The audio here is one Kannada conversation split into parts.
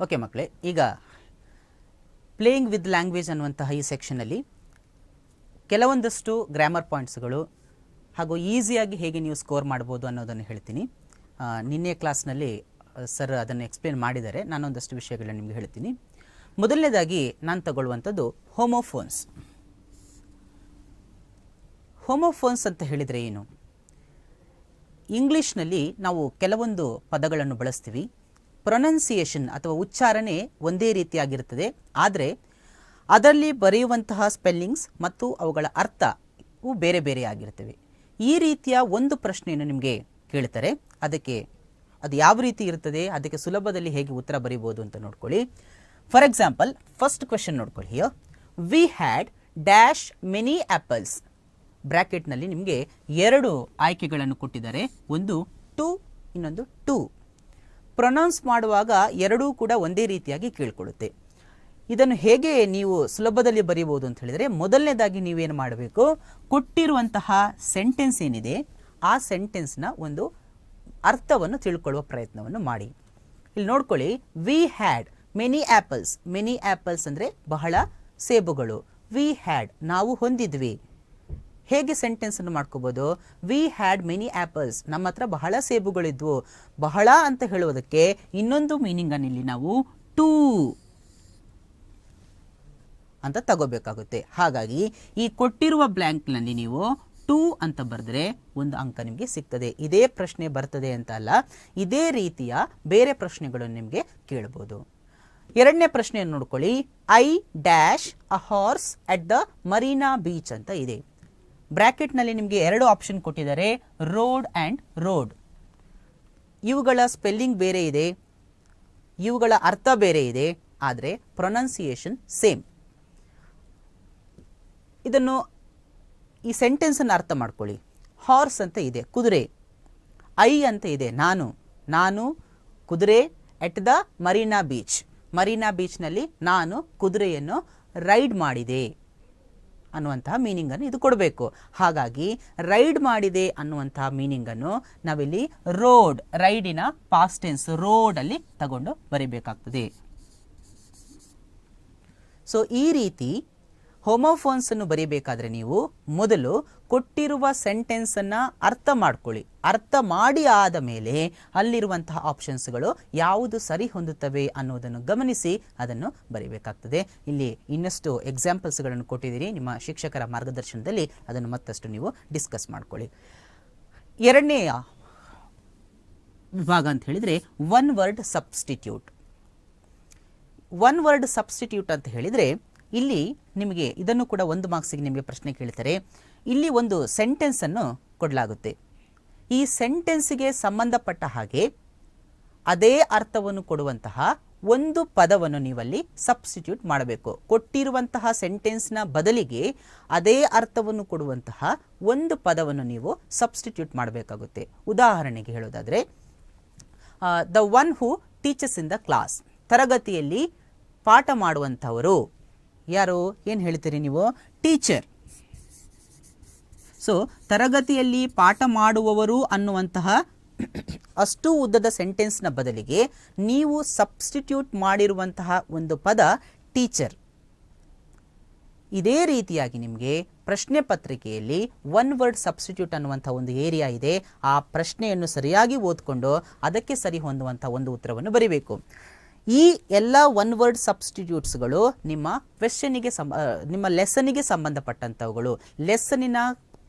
ಓಕೆ ಮಕ್ಕಳೇ, ಈಗ ಪ್ಲೇಯಿಂಗ್ ವಿತ್ ಲ್ಯಾಂಗ್ವೇಜ್ ಅನ್ನುವಂತಹ ಈ ಸೆಕ್ಷನಲ್ಲಿ ಕೆಲವೊಂದಷ್ಟು ಗ್ರಾಮರ್ ಪಾಯಿಂಟ್ಸ್ಗಳು ಹಾಗೂ ಈಸಿಯಾಗಿ ಹೇಗೆ ನೀವು ಸ್ಕೋರ್ ಮಾಡ್ಬೋದು ಅನ್ನೋದನ್ನು ಹೇಳ್ತೀನಿ. ನಿನ್ನೆ ಕ್ಲಾಸ್ನಲ್ಲಿ ಸರ್ ಅದನ್ನು ಎಕ್ಸ್ಪ್ಲೇನ್ ಮಾಡಿದ್ದಾರೆ. ನಾನೊಂದಷ್ಟು ವಿಷಯಗಳನ್ನ ನಿಮಗೆ ಹೇಳ್ತೀನಿ. ಮೊದಲನೇದಾಗಿ ನಾನು ತಗೊಳ್ಳುವಂಥದ್ದು ಹೋಮೋಫೋನ್ಸ್. ಹೋಮೋಫೋನ್ಸ್ ಅಂತ ಹೇಳಿದರೆ ಏನು? ಇಂಗ್ಲೀಷ್ನಲ್ಲಿ ನಾವು ಕೆಲವೊಂದು ಪದಗಳನ್ನು ಬಳಸ್ತೀವಿ. ಪ್ರೊನೌನ್ಸಿಯೇಷನ್ ಅಥವಾ ಉಚ್ಚಾರಣೆ ಒಂದೇ ರೀತಿಯಾಗಿರುತ್ತದೆ, ಆದರೆ ಅದರಲ್ಲಿ ಬರೆಯುವಂತಹ ಸ್ಪೆಲ್ಲಿಂಗ್ಸ್ ಮತ್ತು ಅವುಗಳ ಅರ್ಥವು ಬೇರೆ ಬೇರೆ ಆಗಿರ್ತವೆ. ಈ ರೀತಿಯ ಒಂದು ಪ್ರಶ್ನೆಯನ್ನು ನಿಮಗೆ ಕೇಳ್ತಾರೆ. ಅದು ಯಾವ ರೀತಿ ಇರ್ತದೆ, ಅದಕ್ಕೆ ಸುಲಭದಲ್ಲಿ ಹೇಗೆ ಉತ್ತರ ಬರೀಬೋದು ಅಂತ ನೋಡ್ಕೊಳ್ಳಿ. ಫಾರ್ ಎಕ್ಸಾಂಪಲ್, ಫಸ್ಟ್ ಕ್ವೆಶನ್ ನೋಡ್ಕೊಳ್ಳಿ. Here we had dash many apples. ಬ್ರ್ಯಾಕೆಟ್ನಲ್ಲಿ ನಿಮಗೆ ಎರಡು ಆಯ್ಕೆಗಳನ್ನು ಕೊಟ್ಟಿದ್ದಾರೆ. ಒಂದು ಟು, ಇನ್ನೊಂದು ಟು. ಪ್ರೊನೌನ್ಸ್ ಮಾಡುವಾಗ ಎರಡೂ ಕೂಡ ಒಂದೇ ರೀತಿಯಾಗಿ ಕೇಳಿಕೊಳ್ಳುತ್ತೆ. ಇದನ್ನು ಹೇಗೆ ನೀವು ಸುಲಭದಲ್ಲಿ ಬರೀಬಹುದು ಅಂತ ಹೇಳಿದರೆ, ಮೊದಲನೇದಾಗಿ ನೀವೇನು ಮಾಡಬೇಕು, ಕೊಟ್ಟಿರುವಂತಹ ಸೆಂಟೆನ್ಸ್ ಏನಿದೆ ಆ ಸೆಂಟೆನ್ಸ್ನ ಒಂದು ಅರ್ಥವನ್ನು ತಿಳ್ಕೊಳ್ಳುವ ಪ್ರಯತ್ನವನ್ನು ಮಾಡಿ. ಇಲ್ಲಿ ನೋಡ್ಕೊಳ್ಳಿ, we had many apples. Many apples ಅಂದರೆ ಬಹಳ ಸೇಬುಗಳು. ವಿ ಹ್ಯಾಡ್ ನಾವು ಹೊಂದಿದ್ವಿ. ಹೇಗೆ ಸೆಂಟೆನ್ಸನ್ನು ಮಾಡ್ಕೋಬೋದು? ವಿ ಹ್ಯಾಡ್ ಮೆನಿ ಆ್ಯಪಲ್ಸ್, ನಮ್ಮ ಹತ್ರ ಬಹಳ ಸೇಬುಗಳಿದ್ವು. ಬಹಳ ಅಂತ ಹೇಳುವುದಕ್ಕೆ ಇನ್ನೊಂದು ಮೀನಿಂಗನ್ನು ಇಲ್ಲಿ ನಾವು ಟೂ ಅಂತ ತಗೋಬೇಕಾಗುತ್ತೆ. ಹಾಗಾಗಿ ಈ ಕೊಟ್ಟಿರುವ ಬ್ಲ್ಯಾಂಕ್ನಲ್ಲಿ ನೀವು ಟೂ ಅಂತ ಬರೆದ್ರೆ ಒಂದು ಅಂಕ ನಿಮಗೆ ಸಿಗ್ತದೆ. ಇದೇ ಪ್ರಶ್ನೆ ಬರ್ತದೆ ಅಂತ ಅಲ್ಲ, ಇದೇ ರೀತಿಯ ಬೇರೆ ಪ್ರಶ್ನೆಗಳನ್ನು ನಿಮಗೆ ಕೇಳ್ಬೋದು. ಎರಡನೇ ಪ್ರಶ್ನೆಯನ್ನು ನೋಡ್ಕೊಳ್ಳಿ. I dash a horse at the Marina beach ಅಂತ ಇದೆ. ಬ್ರ್ಯಾಕೆಟ್ನಲ್ಲಿ ನಿಮಗೆ ಎರಡು ಆಪ್ಷನ್ ಕೊಟ್ಟಿದ್ದಾರೆ, ರೋಡ್ ಆ್ಯಂಡ್ ರೋಡ್. ಇವುಗಳ ಸ್ಪೆಲ್ಲಿಂಗ್ ಬೇರೆ ಇದೆ, ಇವುಗಳ ಅರ್ಥ ಬೇರೆ ಇದೆ, ಆದರೆ ಪ್ರೊನೌನ್ಸಿಯೇಷನ್ ಸೇಮ್. ಈ ಸೆಂಟೆನ್ಸನ್ನು ಅರ್ಥ ಮಾಡ್ಕೊಳ್ಳಿ. ಹಾರ್ಸ್ ಅಂತ ಇದೆ, ಕುದುರೆ. ಐ ಅಂತ ಇದೆ, ನಾನು ಕುದುರೆ at the Marina beach. Marina ಬೀಚ್ನಲ್ಲಿ ನಾನು ಕುದುರೆಯನ್ನು ರೈಡ್ ಮಾಡಿದೆ ಅನ್ನುವಂತಹ ಮೀನಿಂಗನ್ನು ಇದು ಕೊಡಬೇಕು. ಹಾಗಾಗಿ ರೈಡ್ ಮಾಡಿದೆ ಅನ್ನುವಂತಹ ಮೀನಿಂಗನ್ನು ನಾವಿಲ್ಲಿ ರೋಡ್, ರೈಡಿನ ಪಾಸ್ಟ್ ಟೆನ್ಸ್ ರೋಡಲ್ಲಿ ತಗೊಂಡು ಬರೀಬೇಕಾಗ್ತದೆ. ಸೊ ಈ ರೀತಿ ಹೋಮೋಫೋನ್ಸನ್ನು ಬರೀಬೇಕಾದ್ರೆ ನೀವು ಮೊದಲು ಕೊಟ್ಟಿರುವ ಸೆಂಟೆನ್ಸನ್ನು ಅರ್ಥ ಮಾಡ್ಕೊಳ್ಳಿ. ಅರ್ಥ ಮಾಡಿ ಆದ ಮೇಲೆ ಅಲ್ಲಿರುವಂತಹ ಆಪ್ಷನ್ಸ್ಗಳು ಯಾವುದು ಸರಿ ಹೊಂದುತ್ತವೆ ಅನ್ನೋದನ್ನು ಗಮನಿಸಿ ಅದನ್ನು ಬರೀಬೇಕಾಗ್ತದೆ. ಇಲ್ಲಿ ಇನ್ನಷ್ಟು ಎಕ್ಸಾಂಪಲ್ಸ್ಗಳನ್ನು ಕೊಟ್ಟಿದ್ದೀರಿ, ನಿಮ್ಮ ಶಿಕ್ಷಕರ ಮಾರ್ಗದರ್ಶನದಲ್ಲಿ ಅದನ್ನು ಮತ್ತಷ್ಟು ನೀವು ಡಿಸ್ಕಸ್ ಮಾಡ್ಕೊಳ್ಳಿ. ಎರಡನೆಯ ವಿಭಾಗ ಅಂತ ಹೇಳಿದರೆ one word substitute. One word substitute ಅಂತ ಹೇಳಿದರೆ ಇಲ್ಲಿ ನಿಮಗೆ ಇದನ್ನು ಕೂಡ ಒಂದು ಮಾರ್ಕ್ಸಿಗೆ ನಿಮಗೆ ಪ್ರಶ್ನೆ ಕೇಳ್ತಾರೆ. ಇಲ್ಲಿ ಒಂದು ಸೆಂಟೆನ್ಸನ್ನು ಕೊಡಲಾಗುತ್ತೆ. ಈ ಸೆಂಟೆನ್ಸಿಗೆ ಸಂಬಂಧಪಟ್ಟ ಹಾಗೆ ಅದೇ ಅರ್ಥವನ್ನು ಕೊಡುವಂತಹ ಒಂದು ಪದವನ್ನು ನೀವಲ್ಲಿ ಸಬ್ಸ್ಟಿಟ್ಯೂಟ್ ಮಾಡಬೇಕು. ಕೊಟ್ಟಿರುವಂತಹ ಸೆಂಟೆನ್ಸ್ನ ಬದಲಿಗೆ ಅದೇ ಅರ್ಥವನ್ನು ಕೊಡುವಂತಹ ಒಂದು ಪದವನ್ನು ನೀವು ಸಬ್ಸ್ಟಿಟ್ಯೂಟ್ ಮಾಡಬೇಕಾಗುತ್ತೆ. ಉದಾಹರಣೆಗೆ ಹೇಳೋದಾದರೆ, the one who teachers in the class. ತರಗತಿಯಲ್ಲಿ ಪಾಠ ಮಾಡುವಂಥವರು ಯಾರು? ಏನು ಹೇಳ್ತೀರಿ ನೀವು? ಟೀಚರ್. ಸೊ ತರಗತಿಯಲ್ಲಿ ಪಾಠ ಮಾಡುವವರು ಅನ್ನುವಂತಹ ಅಷ್ಟು ಉದ್ದದ ಸೆಂಟೆನ್ಸ್ನ ಬದಲಿಗೆ ನೀವು ಸಬ್ಸ್ಟಿಟ್ಯೂಟ್ ಮಾಡಿರುವಂತಹ ಒಂದು ಪದ ಟೀಚರ್. ಇದೇ ರೀತಿಯಾಗಿ ನಿಮಗೆ ಪ್ರಶ್ನೆ ಪತ್ರಿಕೆಯಲ್ಲಿ ಒನ್ ವರ್ಡ್ ಸಬ್ಸ್ಟಿಟ್ಯೂಟ್ ಅನ್ನುವಂಥ ಒಂದು ಏರಿಯಾ ಇದೆ. ಆ ಪ್ರಶ್ನೆಯನ್ನು ಸರಿಯಾಗಿ ಓದ್ಕೊಂಡು ಅದಕ್ಕೆ ಸರಿ ಹೊಂದುವಂಥ ಒಂದು ಉತ್ತರವನ್ನು ಬರೀಬೇಕು. ಈ ಎಲ್ಲ ಒನ್ ವರ್ಡ್ ಸಬ್ಸ್ಟಿಟ್ಯೂಟ್ಸ್ಗಳು ನಿಮ್ಮ ಕ್ವೆಶ್ಚನಿಗೆ ನಿಮ್ಮ ಲೆಸನಿಗೆ ಸಂಬಂಧಪಟ್ಟಂಥವುಗಳು. ಲೆಸನಿನ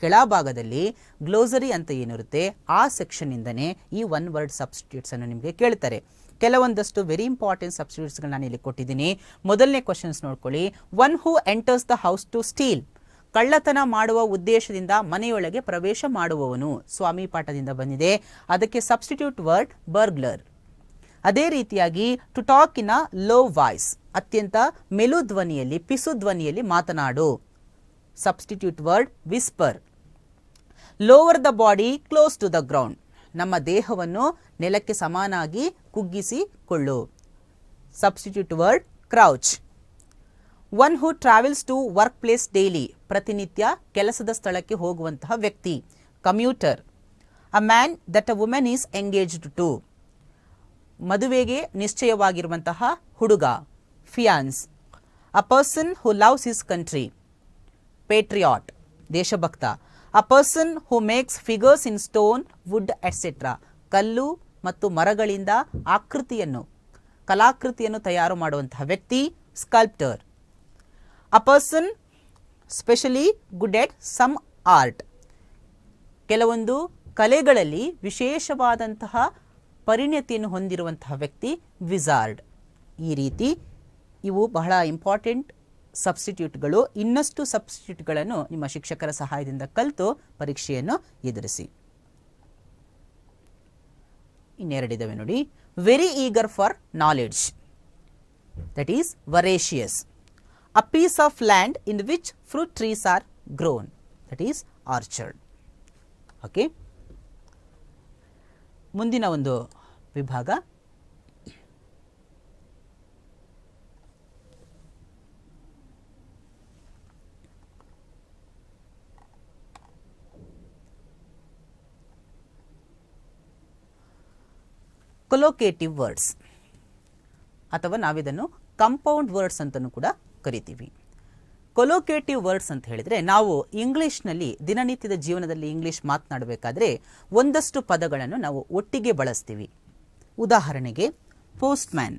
ಕೆಳಭಾಗದಲ್ಲಿ ಗ್ಲೋಸರಿ ಅಂತ ಏನಿರುತ್ತೆ ಆ ಸೆಕ್ಷನ್ನಿಂದನೇ ಈ ಒನ್ ವರ್ಡ್ ಸಬ್ಸ್ಟಿಟ್ಯೂಟ್ಸನ್ನು ನಿಮಗೆ ಕೇಳ್ತಾರೆ. ಕೆಲವೊಂದಷ್ಟು ವೆರಿ ಇಂಪಾರ್ಟೆಂಟ್ ಸಬ್ಸ್ಟಿಟ್ಯೂಟ್ಸ್ಗಳು ನಾನು ಇಲ್ಲಿ ಕೊಟ್ಟಿದ್ದೀನಿ. ಮೊದಲನೇ ಕ್ವಶನ್ಸ್ ನೋಡ್ಕೊಳ್ಳಿ. One who enters the house to steal. ಕಳ್ಳತನ ಮಾಡುವ ಉದ್ದೇಶದಿಂದ ಮನೆಯೊಳಗೆ ಪ್ರವೇಶ ಮಾಡುವವನು. ಸ್ವಾಮಿ ಪಾಠದಿಂದ ಬಂದಿದೆ. ಅದಕ್ಕೆ ಸಬ್ಸ್ಟಿಟ್ಯೂಟ್ ವರ್ಡ್ ಬರ್ಗ್ಲರ್. ಅದೇ ರೀತಿಯಾಗಿ to talk in a low voice. ಅತ್ಯಂತ ಮೆಲು ಧ್ವನಿಯಲ್ಲಿ, ಪಿಸು ಧ್ವನಿಯಲ್ಲಿ ಮಾತನಾಡು. Substitute word whisper. Lower the body close to the ground. ನಮ್ಮ ದೇಹವನ್ನು ನೆಲಕ್ಕೆ ಸಮಾನಾಗಿ ಕುಗ್ಗಿಸಿಕೊಳ್ಳು. Substitute word crouch. One who travels to work place daily. ಪ್ರತಿನಿತ್ಯ ಕೆಲಸದ ಸ್ಥಳಕ್ಕೆ ಹೋಗುವಂತಹ ವ್ಯಕ್ತಿ. Commuter. A man that a women is engaged to. ಮದುವೆಗೆ ನಿಶ್ಚಯವಾಗಿರುವಂತಹ ಹುಡುಗ, fiance. A person who loves his country, patriot, ದೇಶಭಕ್ತ. A person who makes figures in stone, wood etcetera, ಕಲ್ಲು ಮತ್ತು ಮರಗಳಿಂದ ಕಲಾಕೃತಿಯನ್ನು ತಯಾರು ಮಾಡುವಂತಹ ವ್ಯಕ್ತಿ, sculptor. A person specially good at some art, ಕೆಲವೊಂದು ಕಲೆಗಳಲ್ಲಿ ವಿಶೇಷವಾದಂತಹ ಪರಿಣತಿಯನ್ನು ಹೊಂದಿರುವಂತಹ ವ್ಯಕ್ತಿ, ವಿಜಾರ್ಡ್. ಈ ರೀತಿ ಇವು ಬಹಳ ಇಂಪಾರ್ಟೆಂಟ್ ಸಬ್ಸ್ಟಿಟ್ಯೂಟ್ಗಳು. ಇನ್ನಷ್ಟು ಸಬ್ಸ್ಟಿಟ್ಯೂಟ್ಗಳನ್ನು ನಿಮ್ಮ ಶಿಕ್ಷಕರ ಸಹಾಯದಿಂದ ಕಲಿತು ಪರೀಕ್ಷೆಯನ್ನು ಎದುರಿಸಿ. ಇನ್ನೆರಡಿದಾವೆ ನೋಡಿ. Very eager for knowledge, that is voracious. A piece of land in which fruit trees are grown, that is orchard. Okay, ಮುಂದಿನ ಒಂದು ವಿಭಾಗ ಕೊಲೋಕೇಟಿವ್ ವರ್ಡ್ಸ್, ಅಥವಾ ನಾವಿದನ್ನು ಕಂಪೌಂಡ್ ವರ್ಡ್ಸ್ ಅಂತಲೂ ಕೂಡ ಕರಿತೀವಿ. ಕೊಲೋಕೇಟಿವ್ ವರ್ಡ್ಸ್ ಅಂತ ಹೇಳಿದರೆ, ನಾವು ಇಂಗ್ಲೀಷ್ನಲ್ಲಿ ದಿನನಿತ್ಯದ ಜೀವನದಲ್ಲಿ ಇಂಗ್ಲೀಷ್ ಮಾತನಾಡಬೇಕಾದ್ರೆ ಒಂದಷ್ಟು ಪದಗಳನ್ನು ನಾವು ಒಟ್ಟಿಗೆ ಬಳಸ್ತೀವಿ. ಉದಾಹರಣೆಗೆ ಪೋಸ್ಟ್ಮ್ಯಾನ್,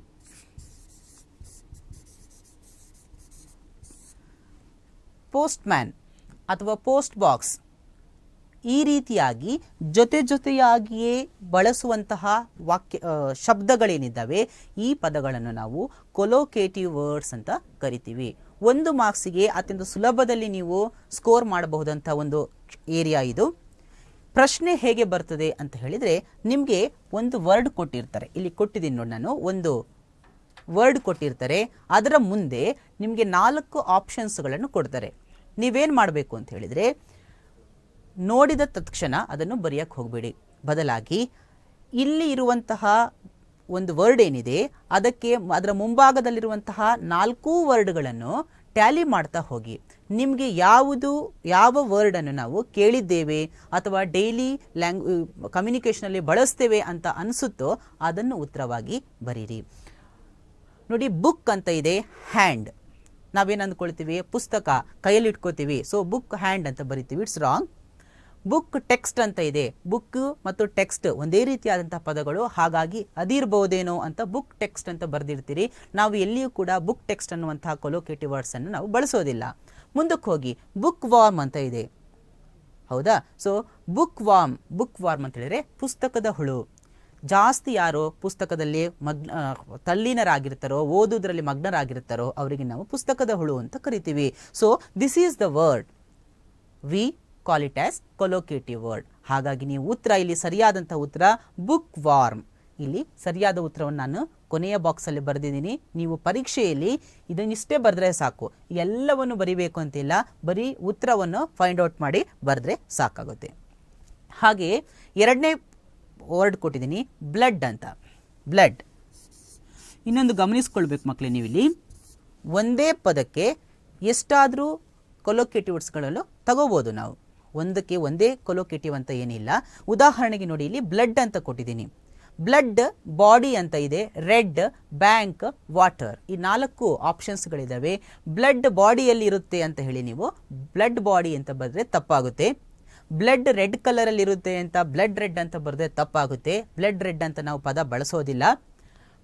ಅಥವಾ ಪೋಸ್ಟ್ ಬಾಕ್ಸ್, ಈ ರೀತಿಯಾಗಿ ಜೊತೆಯಾಗಿಯೇ ಬಳಸುವಂತಹ ಶಬ್ದಗಳೇನಿದ್ದಾವೆ, ಈ ಪದಗಳನ್ನು ನಾವು ಕೊಲೋಕೇಟಿವ್ ವರ್ಡ್ಸ್ ಅಂತ ಕರಿತೀವಿ. ಒಂದು ಮಾರ್ಕ್ಸಿಗೆ ಅತ್ಯಂತ ಸುಲಭದಲ್ಲಿ ನೀವು ಸ್ಕೋರ್ ಮಾಡಬಹುದಂಥ ಒಂದು ಏರಿಯಾ ಇದು. ಪ್ರಶ್ನೆ ಹೇಗೆ ಬರ್ತದೆ ಅಂತ ಹೇಳಿದರೆ, ನಿಮಗೆ ಒಂದು ವರ್ಡ್ ಕೊಟ್ಟಿರ್ತಾರೆ, ಇಲ್ಲಿ ಕೊಟ್ಟಿದ್ದೀನಿ ನೋಡಿ ನಾನು, ಒಂದು ವರ್ಡ್ ಕೊಟ್ಟಿರ್ತಾರೆ, ಅದರ ಮುಂದೆ ನಿಮಗೆ 4 ಆಪ್ಷನ್ಸ್ಗಳನ್ನು ಕೊಡ್ತಾರೆ. ನೀವೇನು ಮಾಡಬೇಕು ಅಂತ ಹೇಳಿದರೆ, ನೋಡಿದ ತಕ್ಷಣ ಅದನ್ನು ಬರೆಯಕ್ಕೆ ಹೋಗಬೇಡಿ, ಬದಲಾಗಿ ಇಲ್ಲಿ ಇರುವಂತಹ ಒಂದು ವರ್ಡ್ ಏನಿದೆ ಅದರ ಮುಂಭಾಗದಲ್ಲಿರುವಂತಹ 4 ವರ್ಡ್ಗಳನ್ನು ಟ್ಯಾಲಿ ಮಾಡ್ತಾ ಹೋಗಿ. ನಿಮಗೆ ಯಾವ ವರ್ಡನ್ನು ನಾವು ಕೇಳಿದ್ದೇವೆ ಅಥವಾ ಡೈಲಿ ಕಮ್ಯುನಿಕೇಷನಲ್ಲಿ ಬಳಸ್ತೇವೆ ಅಂತ ಅನಿಸುತ್ತೋ ಅದನ್ನು ಉತ್ತರವಾಗಿ ಬರೀರಿ. ನೋಡಿ, ಬುಕ್ ಅಂತ ಇದೆ, ಹ್ಯಾಂಡ್. ನಾವೇನು ಅಂದ್ಕೊಳ್ತೀವಿ, ಪುಸ್ತಕ ಕೈಯಲ್ಲಿ ಇಟ್ಕೋತೀವಿ, ಸೊ ಬುಕ್ ಹ್ಯಾಂಡ್ ಅಂತ ಬರಿತೀವಿ. It's wrong. ಬುಕ್ ಟೆಕ್ಸ್ಟ್ ಅಂತ ಇದೆ, ಬುಕ್ ಮತ್ತು ಟೆಕ್ಸ್ಟ್ ಒಂದೇ ರೀತಿಯಾದಂತಹ ಪದಗಳು, ಹಾಗಾಗಿ ಅದಿರಬಹುದೇನೋ ಅಂತ ಬುಕ್ ಟೆಕ್ಸ್ಟ್ ಅಂತ ಬರೆದಿರ್ತೀರಿ. ನಾವು ಎಲ್ಲಿಯೂ ಕೂಡ ಬುಕ್ ಟೆಕ್ಸ್ಟ್ ಅನ್ನುವಂತಹ ಕೊಲೋಕೇಟಿವ್ ವರ್ಡ್ಸ್ ಅನ್ನು ನಾವು ಬಳಸೋದಿಲ್ಲ. ಮುಂದಕ್ಕೆ ಹೋಗಿ ಬುಕ್ ವಾರ್ಮ್ ಅಂತ ಇದೆ, ಹೌದಾ? ಸೊ ಬುಕ್ ವಾರ್ಮ್ ಅಂತ ಹೇಳಿದ್ರೆ ಪುಸ್ತಕದ ಹುಳು. ಜಾಸ್ತಿ ಯಾರೋ ಪುಸ್ತಕದಲ್ಲಿ ತಲ್ಲೀನರಾಗಿರ್ತಾರೋ, ಓದುವುದರಲ್ಲಿ ಮಗ್ನರಾಗಿರ್ತಾರೋ ಅವರಿಗೆ ನಾವು ಪುಸ್ತಕದ ಹುಳು ಅಂತ ಕರಿತೀವಿ. So this is the word we call it as collocative word. ಹಾಗಾಗಿ ನೀವು ಇಲ್ಲಿ ಸರಿಯಾದಂತಹ ಉತ್ತರ ಬುಕ್ ವಾರ್ಮ್. ಇಲ್ಲಿ ಸರಿಯಾದ ಉತ್ತರವನ್ನು ನಾನು ಕೊನೆಯ ಬಾಕ್ಸಲ್ಲಿ ಬರೆದಿದ್ದೀನಿ. ನೀವು ಪರೀಕ್ಷೆಯಲ್ಲಿ ಇದನ್ನಿಷ್ಟೇ ಬರೆದ್ರೆ ಸಾಕು, ಎಲ್ಲವನ್ನು ಬರಿಬೇಕು ಅಂತಿಲ್ಲ, ಬರೀ ಉತ್ತರವನ್ನು ಫೈಂಡ್ ಔಟ್ ಮಾಡಿ ಬರೆದ್ರೆ ಸಾಕಾಗುತ್ತೆ. ಹಾಗೆ ಎರಡನೇ ವರ್ಡ್ ಕೊಟ್ಟಿದ್ದೀನಿ, ಬ್ಲಡ್ ಅಂತ. ಬ್ಲಡ್ ಇನ್ನೊಂದು ಗಮನಿಸ್ಕೊಳ್ಬೇಕು ಮಕ್ಕಳೇ, ನೀವು ಇಲ್ಲಿ ಒಂದೇ ಪದಕ್ಕೆ ಎಷ್ಟಾದರೂ ಕೊಲೋಕೇಟಿವ್ ವರ್ಡ್ಸ್ಗಳನ್ನು ತಗೋಬೋದು. ನಾವು ಒಂದಕ್ಕೆ ಒಂದೇ ಕೊಲೋಕೇಟಿವ್ ಅಂತ ಏನಿಲ್ಲ. ಉದಾಹರಣೆಗೆ ನೋಡಿ, ಇಲ್ಲಿ ಬ್ಲಡ್ ಅಂತ ಕೊಟ್ಟಿದ್ದೀನಿ. ಬ್ಲಡ್ ಬಾಡಿ ಅಂತ ಇದೆ, ರೆಡ್, ಬ್ಯಾಂಕ್, ವಾಟರ್, ಈ 4 ಆಪ್ಷನ್ಸ್ಗಳಿದ್ದಾವೆ. ಬ್ಲಡ್ ಬಾಡಿಯಲ್ಲಿ ಇರುತ್ತೆ ಅಂತ ಹೇಳಿ ನೀವು ಬ್ಲಡ್ ಬಾಡಿ ಅಂತ ಬರೆದ್ರೆ ತಪ್ಪಾಗುತ್ತೆ. ಬ್ಲಡ್ ರೆಡ್ ಕಲರಲ್ಲಿ ಇರುತ್ತೆ ಅಂತ ಬ್ಲಡ್ ರೆಡ್ ಅಂತ ಬರೆದ್ರೆ ತಪ್ಪಾಗುತ್ತೆ. ಬ್ಲಡ್ ರೆಡ್ ಅಂತ ನಾವು ಪದ ಬಳಸೋದಿಲ್ಲ.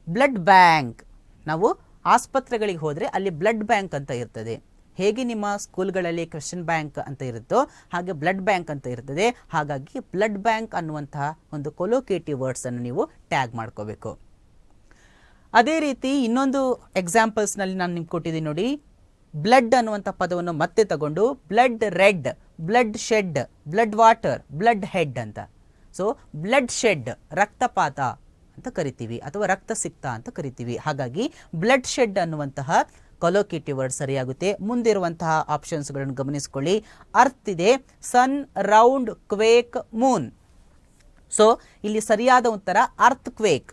ಬ್ಲಡ್ ಬ್ಯಾಂಕ್, ನಾವು ಆಸ್ಪತ್ರೆಗಳಿಗೆ ಹೋದರೆ ಅಲ್ಲಿ ಬ್ಲಡ್ ಬ್ಯಾಂಕ್ ಅಂತ ಇರ್ತದೆ. ಹೇಗೆ ನಿಮ್ಮ ಸ್ಕೂಲ್ಗಳಲ್ಲಿ ಕ್ವೆಶ್ಚನ್ ಬ್ಯಾಂಕ್ ಅಂತ ಇರುತ್ತೋ ಹಾಗೆ ಬ್ಲಡ್ ಬ್ಯಾಂಕ್ ಅಂತ ಇರ್ತದೆ. ಹಾಗಾಗಿ ಬ್ಲಡ್ ಬ್ಯಾಂಕ್ ಅನ್ನುವಂತಹ ಒಂದು ಕೊಲೋಕೇಟಿವ್ ವರ್ಡ್ಸನ್ನು ನೀವು ಟ್ಯಾಗ್ ಮಾಡ್ಕೋಬೇಕು. ಅದೇ ರೀತಿ ಇನ್ನೊಂದು ಎಕ್ಸಾಂಪಲ್ಸ್ನಲ್ಲಿ ನಾನು ನಿಮ್ಗೆ ಕೊಟ್ಟಿದ್ದೀನಿ ನೋಡಿ. ಬ್ಲಡ್ ಅನ್ನುವಂಥ ಪದವನ್ನು ಮತ್ತೆ ತಗೊಂಡು blood red, blood shed, blood water, blood head ಅಂತ. ಸೊ ಬ್ಲಡ್ ಶೆಡ್ ರಕ್ತಪಾತ ಅಂತ ಕರಿತೀವಿ ಅಥವಾ ರಕ್ತ ಸಿಕ್ತ ಅಂತ ಕರಿತೀವಿ. ಹಾಗಾಗಿ ಬ್ಲಡ್ ಶೆಡ್ ಅನ್ನುವಂತಹ ಕೊಲೋಕೇಟಿವ್ ವರ್ಡ್ ಸರಿಯಾಗುತ್ತೆ. ಮುಂದಿರುವಂತಹ ಆಪ್ಷನ್ಸ್ಗಳನ್ನು ಗಮನಿಸಿಕೊಳ್ಳಿ. ಅರ್ತ್ ಇದೆ, ಸನ್, ರೌಂಡ್, ಕ್ವೇಕ್, ಮೂನ್. ಸೊ ಇಲ್ಲಿ ಸರಿಯಾದ ಉತ್ತರ ಅರ್ತ್ ಕ್ವೇಕ್.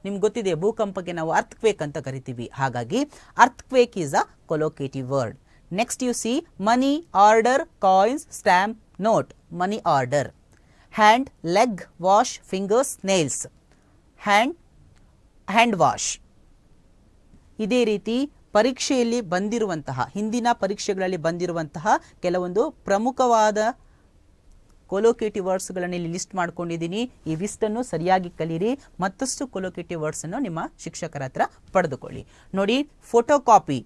ನಿಮ್ಗೆ ಗೊತ್ತಿದೆ, ಭೂಕಂಪಕ್ಕೆ ನಾವು ಅರ್ತ್ ಕ್ವೇಕ್ ಅಂತ ಕರಿತೀವಿ. ಹಾಗಾಗಿ earth quake is a collocative word. Next you see money, order, coins, stamp, note. Money order. Hand, leg, wash, fingers, nails. Hand hand wash. ಇದೇ ರೀತಿ ಪರೀಕ್ಷೆಯಲ್ಲಿ ಬಂದಿರುವಂತಹ, ಹಿಂದಿನ ಪರೀಕ್ಷೆಗಳಲ್ಲಿ ಬಂದಿರುವಂತಹ ಕೆಲವೊಂದು ಪ್ರಮುಖವಾದ ಕೊಲೋಕೇಟಿವ್ ವರ್ಡ್ಸ್ಗಳನ್ನು ಇಲ್ಲಿ ಲಿಸ್ಟ್ ಮಾಡ್ಕೊಂಡಿದ್ದೀನಿ. ಈ ಲಿಸ್ಟನ್ನು ಸರಿಯಾಗಿ ಕಲೀರಿ. ಮತ್ತಷ್ಟು ಕೊಲೋಕೇಟಿವ್ ವರ್ಡ್ಸನ್ನು ನಿಮ್ಮ ಶಿಕ್ಷಕರ ಹತ್ರ ಪಡೆದುಕೊಳ್ಳಿ. ನೋಡಿ, photo copy,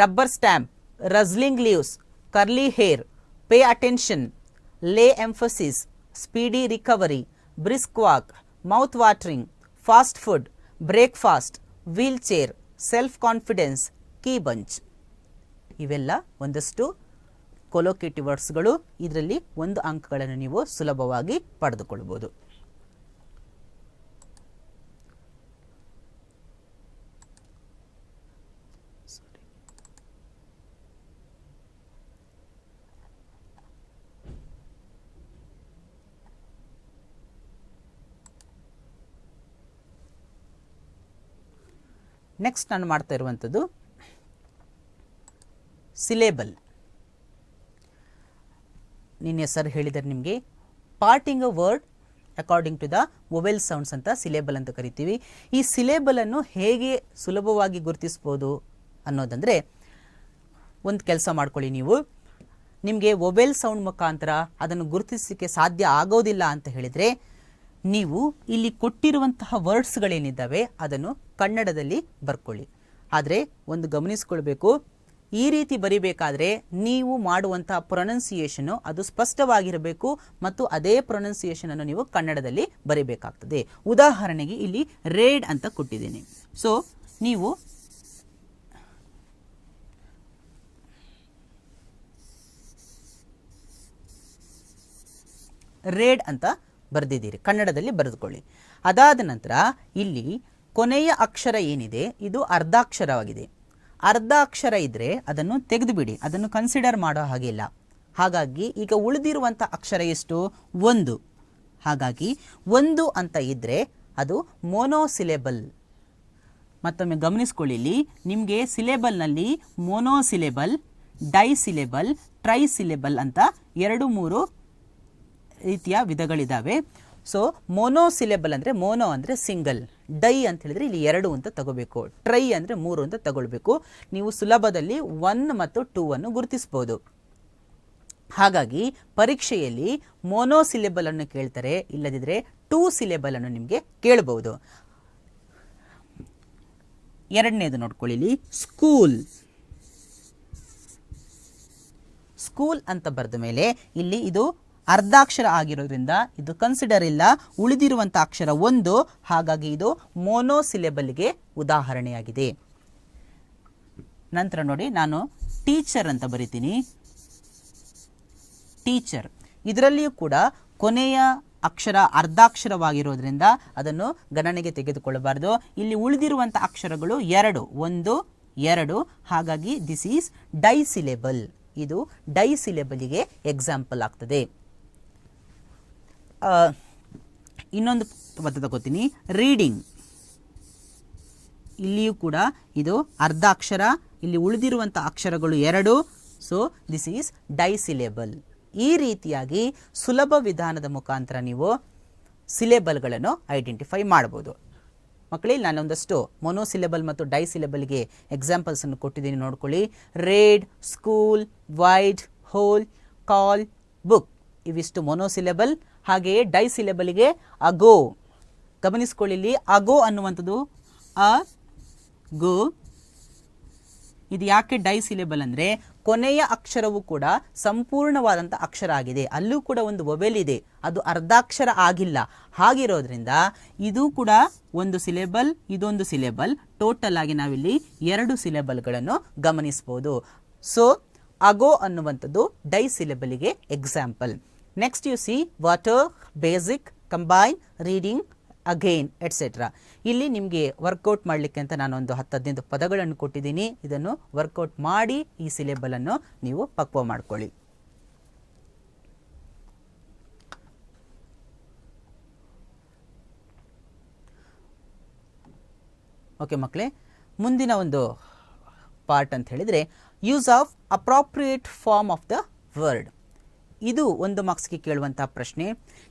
rubber stamp, rustling leaves, curly hair, pay attention, lay emphasis, speedy recovery, brisk walk, mouth watering, fast food, breakfast, wheel chair, self confidence, key bunch. ಇವೆಲ್ಲ ಒಂದಷ್ಟು ಕೊಲೋಕೇಟಿವ್ ವರ್ಡ್ಸ್ಗಳು. ಇದರಲ್ಲಿ 1 ಅಂಕಗಳನ್ನು ನೀವು ಸುಲಭವಾಗಿ ಪಡೆದುಕೊಳ್ಳಬಹುದು. ನೆಕ್ಸ್ಟ್ ನಾನು ಮಾಡ್ತಾ ಇರುವಂಥದ್ದು ಸಿಲೇಬಲ್. ನಿನ್ನೆ ಸರ್ ಹೇಳಿದರೆ ನಿಮಗೆ parting a word according to the vowel sounds ಅಂತ ಸಿಲೇಬಲ್ ಅಂತ ಕರಿತೀವಿ. ಈ ಸಿಲೇಬಲನ್ನು ಹೇಗೆ ಸುಲಭವಾಗಿ ಗುರುತಿಸ್ಬೋದು ಅನ್ನೋದಂದರೆ, ಒಂದು ಕೆಲಸ ಮಾಡ್ಕೊಳ್ಳಿ. ನೀವು ನಿಮಗೆ ವೊವೆಲ್ ಸೌಂಡ್ ಮುಖಾಂತರ ಅದನ್ನು ಗುರುತಿಸಲಿಕ್ಕೆ ಸಾಧ್ಯ ಆಗೋದಿಲ್ಲ ಅಂತ ಹೇಳಿದರೆ, ನೀವು ಇಲ್ಲಿ ಕೊಟ್ಟಿರುವಂತಹ ವರ್ಡ್ಸ್ಗಳೇನಿದ್ದಾವೆ ಅದನ್ನು ಕನ್ನಡದಲ್ಲಿ ಬರ್ಕೊಳ್ಳಿ. ಆದರೆ ಒಂದು ಗಮನಿಸ್ಕೊಳ್ಬೇಕು, ಈ ರೀತಿ ಬರಿಬೇಕಾದ್ರೆ ನೀವು ಮಾಡುವಂತಹ ಪ್ರೊನೌನ್ಸಿಯೇಷನ್ನು ಅದು ಸ್ಪಷ್ಟವಾಗಿರಬೇಕು ಮತ್ತು ಅದೇ ಪ್ರೊನೌನ್ಸಿಯೇಷನ್ ಅನ್ನು ನೀವು ಕನ್ನಡದಲ್ಲಿ ಬರಿಬೇಕಾಗ್ತದೆ. ಉದಾಹರಣೆಗೆ ಇಲ್ಲಿ ರೇಡ್ ಅಂತ ಕೊಟ್ಟಿದ್ದೀನಿ. ಸೊ ನೀವು ರೇಡ್ ಅಂತ ಬರೆದಿದ್ದೀರಿ, ಕನ್ನಡದಲ್ಲಿ ಬರೆದುಕೊಳ್ಳಿ. ಅದಾದ ನಂತರ ಇಲ್ಲಿ ಕೊನೆಯ ಅಕ್ಷರ ಏನಿದೆ ಇದು ಅರ್ಧಾಕ್ಷರವಾಗಿದೆ. ಅರ್ಧ ಅಕ್ಷರ ಇದ್ದರೆ ಅದನ್ನು ತೆಗೆದುಬಿಡಿ, ಅದನ್ನು ಕನ್ಸಿಡರ್ ಮಾಡೋ ಹಾಗಿಲ್ಲ. ಹಾಗಾಗಿ ಈಗ ಉಳಿದಿರುವಂಥ ಅಕ್ಷರ ಎಷ್ಟು? 1. ಹಾಗಾಗಿ 1 ಅಂತ ಇದ್ದರೆ ಅದು ಮೋನೋಸಿಲೆಬಲ್. ಮತ್ತೊಮ್ಮೆ ಗಮನಿಸ್ಕೊಳ್ಳಿ, ಇಲ್ಲಿ ನಿಮಗೆ ಸಿಲೆಬಲ್ನಲ್ಲಿ ಮೋನೋಸಿಲೆಬಲ್, ಡೈಸಿಲೆಬಲ್, ಟ್ರೈಸಿಲೆಬಲ್ ಅಂತ 2-3 ರೀತಿಯ ವಿಧಗಳಿದ್ದಾವೆ. ಸೊ ಮೋನೋಸಿಲೆಬಲ್ ಅಂದರೆ ಮೋನೋ ಅಂದರೆ ಸಿಂಗಲ್, ಡೈ ಅಂತ ಹೇಳಿದರೆ ಇಲ್ಲಿ 2 ಅಂತ ತಗೋಬೇಕು, ಟ್ರೈ ಅಂದರೆ 3 ಅಂತ ತಗೊಳ್ಬೇಕು. ನೀವು ಸುಲಭದಲ್ಲಿ 1 ಮತ್ತು 2 ಅನ್ನು ಗುರುತಿಸಬಹುದು. ಹಾಗಾಗಿ ಪರೀಕ್ಷೆಯಲ್ಲಿ ಮೋನೋಸಿಲೆಬಲ್ ಅನ್ನು ಕೇಳ್ತಾರೆ, ಇಲ್ಲದಿದ್ದರೆ 2 ಸಿಲೆಬಲ್ ಅನ್ನು ನಿಮಗೆ ಕೇಳಬಹುದು. ಎರಡನೇದು ನೋಡ್ಕೊಳ್ಳಿ, ಸ್ಕೂಲ್. ಸ್ಕೂಲ್ ಅಂತ ಬರೆದ ಮೇಲೆ ಇಲ್ಲಿ ಇದು ಅರ್ಧಾಕ್ಷರ ಆಗಿರೋದ್ರಿಂದ ಇದು ಕನ್ಸಿಡರ್ ಇಲ್ಲ. ಉಳಿದಿರುವಂಥ ಅಕ್ಷರ 1, ಹಾಗಾಗಿ ಇದು ಮೋನೋಸಿಲೆಬಲ್ಗೆ ಉದಾಹರಣೆಯಾಗಿದೆ. ನಂತರ ನೋಡಿ, ನಾನು ಟೀಚರ್ ಅಂತ ಬರಿತೀನಿ. ಟೀಚರ್ ಇದರಲ್ಲಿಯೂ ಕೂಡ ಕೊನೆಯ ಅಕ್ಷರ ಅರ್ಧಾಕ್ಷರವಾಗಿರೋದ್ರಿಂದ ಅದನ್ನು ಗಣನೆಗೆ ತೆಗೆದುಕೊಳ್ಳಬಾರದು. ಇಲ್ಲಿ ಉಳಿದಿರುವಂಥ ಅಕ್ಷರಗಳು 2, 1, 2, ಹಾಗಾಗಿ ದಿಸ್ ಈಸ್ ಡೈಸಿಲೆಬಲ್. ಇದು ಡೈಸಿಲೆಬಲ್ಗೆ ಎಕ್ಸಾಂಪಲ್ ಆಗ್ತದೆ. ಇನ್ನೊಂದು ಪದ ತಗೋತೀನಿ, ರೀಡಿಂಗ್. ಇಲ್ಲಿಯೂ ಕೂಡ ಇದು ಅರ್ಧ ಅಕ್ಷರ, ಇಲ್ಲಿ ಉಳಿದಿರುವಂಥ ಅಕ್ಷರಗಳು 2. So this is disyllable. ಈ ರೀತಿಯಾಗಿ ಸುಲಭ ವಿಧಾನದ ಮುಖಾಂತರ ನೀವು ಸಿಲೆಬಲ್ಗಳನ್ನು ಐಡೆಂಟಿಫೈ ಮಾಡ್ಬೋದು. ಮಕ್ಕಳೇ, ನಾನೊಂದಷ್ಟು ಮೊನೋಸಿಲೆಬಲ್ ಮತ್ತು ಡೈಸಿಲೆಬಲ್ಗೆ ಎಕ್ಸಾಂಪಲ್ಸನ್ನು ಕೊಟ್ಟಿದ್ದೀನಿ, ನೋಡ್ಕೊಳ್ಳಿ. ರೇಡ್, ಸ್ಕೂಲ್, ವೈಡ್, ಹೋಲ್, ಕಾಲ್, ಬುಕ್ ಇವಿಷ್ಟು ಮೊನೋಸಿಲೆಬಲ್. ಹಾಗೆಯೇ ಡೈಸಿಲೆಬಲ್ಗೆ ಅಗೋ. ಗಮನಿಸ್ಕೊಳ್ಳಿ, ಅಗೋ ಅನ್ನುವಂಥದ್ದು ಅ ಗೋ. ಇದು ಯಾಕೆ ಡೈಸಿಲೆಬಲ್ ಅಂದರೆ ಕೊನೆಯ ಅಕ್ಷರವು ಕೂಡ ಸಂಪೂರ್ಣವಾದಂಥ ಅಕ್ಷರ ಆಗಿದೆ, ಅಲ್ಲೂ ಕೂಡ ಒಂದು ವೊವೆಲ್ ಇದೆ, ಅದು ಅರ್ಧಾಕ್ಷರ ಆಗಿಲ್ಲ. ಹಾಗಿರೋದ್ರಿಂದ ಇದು ಕೂಡ ಒಂದು ಸಿಲೆಬಲ್, ಇದೊಂದು ಸಿಲೆಬಲ್. ಟೋಟಲ್ ಆಗಿ ನಾವಿಲ್ಲಿ 2 ಸಿಲೆಬಲ್ಗಳನ್ನು ಗಮನಿಸಬಹುದು. ಸೊ ಅಗೋ ಅನ್ನುವಂಥದ್ದು ಡೈಸಿಲೆಬಲ್ಗೆ example. Next you see water, basic, combine, reading, again etcetera. ಇಲ್ಲಿ ನಿಮಗೆ ವರ್ಕೌಟ್ ಮಾಡಲಿಕ್ಕೆ ಅಂತ ನಾನೊಂದು 10-15 ಪದಗಳನ್ನು ಕೊಟ್ಟಿದ್ದೀನಿ. ಇದನ್ನು ವರ್ಕೌಟ್ ಮಾಡಿ ಈ ಸಿಲೆಬಲನ್ನು ನೀವು ಪಕ್ವ ಮಾಡ್ಕೊಳ್ಳಿ. ಓಕೆ ಮಕ್ಕಳೇ, ಮುಂದಿನ ಒಂದು ಪಾರ್ಟ್ ಅಂತ ಹೇಳಿದರೆ use of appropriate form of the word. ಇದು 1 ಮಾರ್ಕ್ಸ್ಗೆ ಕೇಳುವಂತಹ ಪ್ರಶ್ನೆ.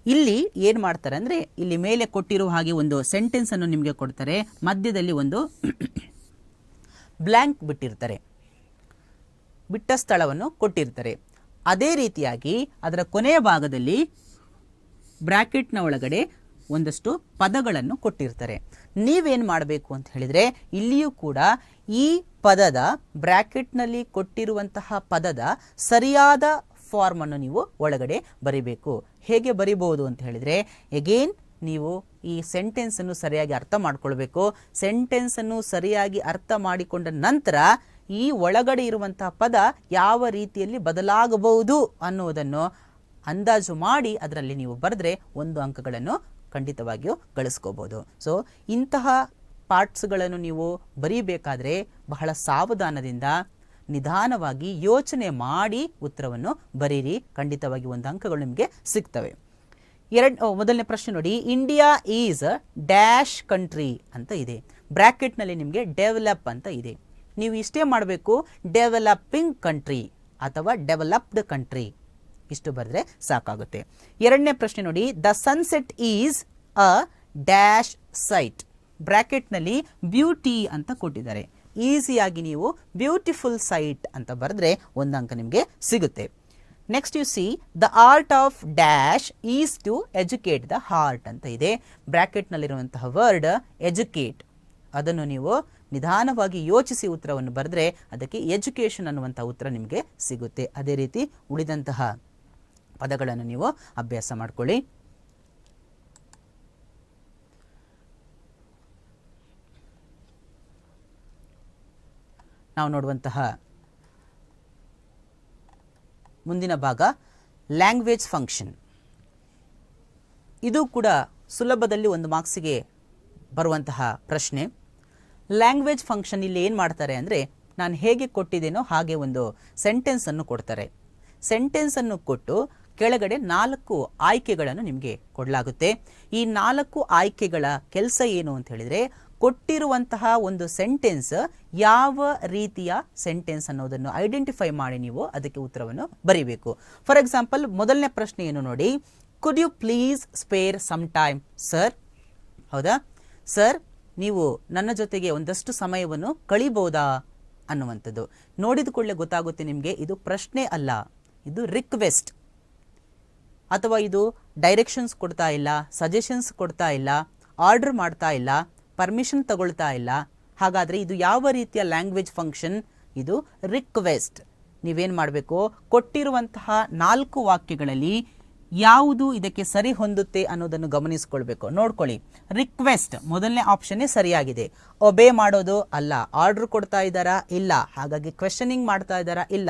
ಇಲ್ಲಿ ಏನು ಮಾಡ್ತಾರೆ ಅಂದರೆ, ಇಲ್ಲಿ ಮೇಲೆ ಕೊಟ್ಟಿರುವ ಹಾಗೆ ಒಂದು ಸೆಂಟೆನ್ಸನ್ನು ನಿಮಗೆ ಕೊಡ್ತಾರೆ, ಮಧ್ಯದಲ್ಲಿ ಒಂದು ಬ್ಲ್ಯಾಂಕ್ ಬಿಟ್ಟಿರ್ತಾರೆ, ಬಿಟ್ಟ ಸ್ಥಳವನ್ನು ಕೊಟ್ಟಿರ್ತಾರೆ. ಅದೇ ರೀತಿಯಾಗಿ ಅದರ ಕೊನೆಯ ಭಾಗದಲ್ಲಿ ಬ್ರ್ಯಾಕೆಟ್ನ ಒಳಗಡೆ ಒಂದಷ್ಟು ಪದಗಳನ್ನು ಕೊಟ್ಟಿರ್ತಾರೆ. ನೀವೇನು ಮಾಡಬೇಕು ಅಂತ ಹೇಳಿದರೆ, ಇಲ್ಲಿಯೂ ಕೂಡ ಈ ಪದದ ಬ್ರ್ಯಾಕೆಟ್ನಲ್ಲಿ ಕೊಟ್ಟಿರುವಂತಹ ಪದದ ಸರಿಯಾದ ಫಾರ್ಮನ್ನು ನೀವು ಒಳಗಡೆ ಬರಿಬೇಕು. ಹೇಗೆ ಬರಿಬಹುದು ಅಂತ ಹೇಳಿದರೆ, ಎಗೇನ್ ನೀವು ಈ ಸೆಂಟೆನ್ಸನ್ನು ಸರಿಯಾಗಿ ಅರ್ಥ ಮಾಡ್ಕೊಳ್ಬೇಕು. ಸೆಂಟೆನ್ಸನ್ನು ಸರಿಯಾಗಿ ಅರ್ಥ ಮಾಡಿಕೊಂಡ ನಂತರ ಈ ಒಳಗಡೆ ಇರುವಂತಹ ಪದ ಯಾವ ರೀತಿಯಲ್ಲಿ ಬದಲಾಗಬಹುದು ಅನ್ನುವುದನ್ನು ಅಂದಾಜು ಮಾಡಿ ಅದರಲ್ಲಿ ನೀವು ಬರೆದ್ರೆ 1 ಅಂಕಗಳನ್ನು ಖಂಡಿತವಾಗಿಯೂ ಗಳಿಸ್ಕೋಬಹುದು. ಸೊ ಇಂತಹ ಪಾರ್ಟ್ಸ್ಗಳನ್ನು ನೀವು ಬರೀಬೇಕಾದ್ರೆ ಬಹಳ ಸಾವಧಾನದಿಂದ ನಿಧಾನವಾಗಿ ಯೋಚನೆ ಮಾಡಿ ಉತ್ತರವನ್ನು ಬರೀರಿ. ಖಂಡಿತವಾಗಿ 1 ಅಂಕಗಳು ನಿಮಗೆ ಸಿಗ್ತವೆ. ಮೊದಲನೇ ಪ್ರಶ್ನೆ ನೋಡಿ, ಇಂಡಿಯಾ ಈಸ್ ಡ್ಯಾಶ್ ಕಂಟ್ರಿ ಅಂತ ಇದೆ, ಬ್ರ್ಯಾಕೆಟ್ನಲ್ಲಿ ನಿಮಗೆ ಡೆವಲಪ್ ಅಂತ ಇದೆ. ನೀವು ಇಷ್ಟೇ ಮಾಡಬೇಕು, ಡೆವಲಪಿಂಗ್ ಕಂಟ್ರಿ ಅಥವಾ ಡೆವಲಪ್ಡ್ ಕಂಟ್ರಿ ಇಷ್ಟು ಬರೆದ್ರೆ ಸಾಕಾಗುತ್ತೆ. ಎರಡನೇ ಪ್ರಶ್ನೆ ನೋಡಿ, the sunset is a dash sight, ಬ್ರ್ಯಾಕೆಟ್ನಲ್ಲಿ ಬ್ಯೂಟಿ ಅಂತ ಕೊಟ್ಟಿದ್ದಾರೆ. ಈಸಿಯಾಗಿ ನೀವು ಬ್ಯೂಟಿಫುಲ್ ಸೈಟ್ ಅಂತ ಬರೆದ್ರೆ 1 ಅಂಕ ನಿಮಗೆ ಸಿಗುತ್ತೆ. Next you see, the art of dash is to educate the heart ಅಂತ ಇದೆ. ಬ್ರ್ಯಾಕೆಟ್ನಲ್ಲಿರುವಂತಹ ವರ್ಡ್ ಎಜುಕೇಟ್, ಅದನ್ನು ನೀವು ನಿಧಾನವಾಗಿ ಯೋಚಿಸಿ ಉತ್ತರವನ್ನು ಬರೆದ್ರೆ ಅದಕ್ಕೆ ಎಜುಕೇಷನ್ ಅನ್ನುವಂಥ ಉತ್ತರ ನಿಮಗೆ ಸಿಗುತ್ತೆ. ಅದೇ ರೀತಿ ಉಳಿದಂತಹ ಪದಗಳನ್ನು ನೀವು ಅಭ್ಯಾಸ ಮಾಡಿಕೊಳ್ಳಿ. ನಾವು ನೋಡುವಂತಹ ಮುಂದಿನ ಭಾಗ ಲ್ಯಾಂಗ್ವೇಜ್ ಫಂಕ್ಷನ್. ಇದು ಕೂಡ ಸುಲಭದಲ್ಲಿ 1 ಮಾರ್ಕ್ಸಿಗೆ ಬರುವಂತಹ ಪ್ರಶ್ನೆ. ಲ್ಯಾಂಗ್ವೇಜ್ ಫಂಕ್ಷನ್ ಇಲ್ಲಿ ಏನು ಮಾಡ್ತಾರೆ ಅಂದರೆ, ನಾನು ಹೇಗೆ ಕೊಟ್ಟಿದ್ದೇನೋ ಹಾಗೆ ಒಂದು ಸೆಂಟೆನ್ಸನ್ನು ಕೊಡ್ತಾರೆ. ಸೆಂಟೆನ್ಸನ್ನು ಕೊಟ್ಟು ಕೆಳಗಡೆ 4 ಆಯ್ಕೆಗಳನ್ನು ನಿಮಗೆ ಕೊಡಲಾಗುತ್ತೆ. ಈ 4 ಆಯ್ಕೆಗಳ ಕೆಲಸ ಏನು ಅಂತ ಹೇಳಿದರೆ, ಕೊಟ್ಟಿರುವಂತಹ ಒಂದು ಸೆಂಟೆನ್ಸ್ ಯಾವ ರೀತಿಯ ಸೆಂಟೆನ್ಸ್ ಅನ್ನೋದನ್ನು ಐಡೆಂಟಿಫೈ ಮಾಡಿ ನೀವು ಅದಕ್ಕೆ ಉತ್ತರವನ್ನು ಬರೀಬೇಕು. ಫಾರ್ ಎಕ್ಸಾಂಪಲ್, ಮೊದಲನೇ ಪ್ರಶ್ನೆ ಏನು ನೋಡಿ, could you please spare some time sir. ಹೌದಾ ಸರ್, ನೀವು ನನ್ನ ಜೊತೆಗೆ ಒಂದಷ್ಟು ಸಮಯವನ್ನು ಕಳಿಬಹುದಾ ಅನ್ನುವಂಥದ್ದು. ನೋಡಿದ ಕೂಡಲೇ ಗೊತ್ತಾಗುತ್ತೆ ನಿಮಗೆ ಇದು ಪ್ರಶ್ನೆ ಅಲ್ಲ, ಇದು ರಿಕ್ವೆಸ್ಟ್. ಅಥವಾ ಇದು ಡೈರೆಕ್ಷನ್ಸ್ ಕೊಡ್ತಾ ಇಲ್ಲ, ಸಜೆಷನ್ಸ್ ಕೊಡ್ತಾ ಇಲ್ಲ, ಆರ್ಡರ್ ಮಾಡ್ತಾ ಇಲ್ಲ, ಪರ್ಮಿಷನ್ ತಗೊಳ್ತಾ ಇಲ್ಲ. ಹಾಗಾದರೆ ಇದು ಯಾವ ರೀತಿಯ ಲ್ಯಾಂಗ್ವೇಜ್ ಫಂಕ್ಷನ್? ಇದು ರಿಕ್ವೆಸ್ಟ್. ನೀವೇನು ಮಾಡಬೇಕು, ಕೊಟ್ಟಿರುವಂತಹ 4 ವಾಕ್ಯಗಳಲ್ಲಿ ಯಾವುದು ಇದಕ್ಕೆ ಸರಿ ಹೊಂದುತ್ತೆ ಅನ್ನೋದನ್ನು ಗಮನಿಸಿಕೊಳ್ಬೇಕು. ನೋಡ್ಕೊಳ್ಳಿ, ರಿಕ್ವೆಸ್ಟ್ ಮೊದಲನೇ ಆಪ್ಷನ್ನೇ ಸರಿಯಾಗಿದೆ. ಒಬೇ ಮಾಡೋದು ಅಲ್ಲ, ಆರ್ಡರ್ ಕೊಡ್ತಾ ಇದ್ದಾರಾ ಇಲ್ಲ, ಹಾಗಾಗಿ ಕ್ವೆಶ್ಚನಿಂಗ್ ಮಾಡ್ತಾ ಇದ್ದಾರಾ ಇಲ್ಲ.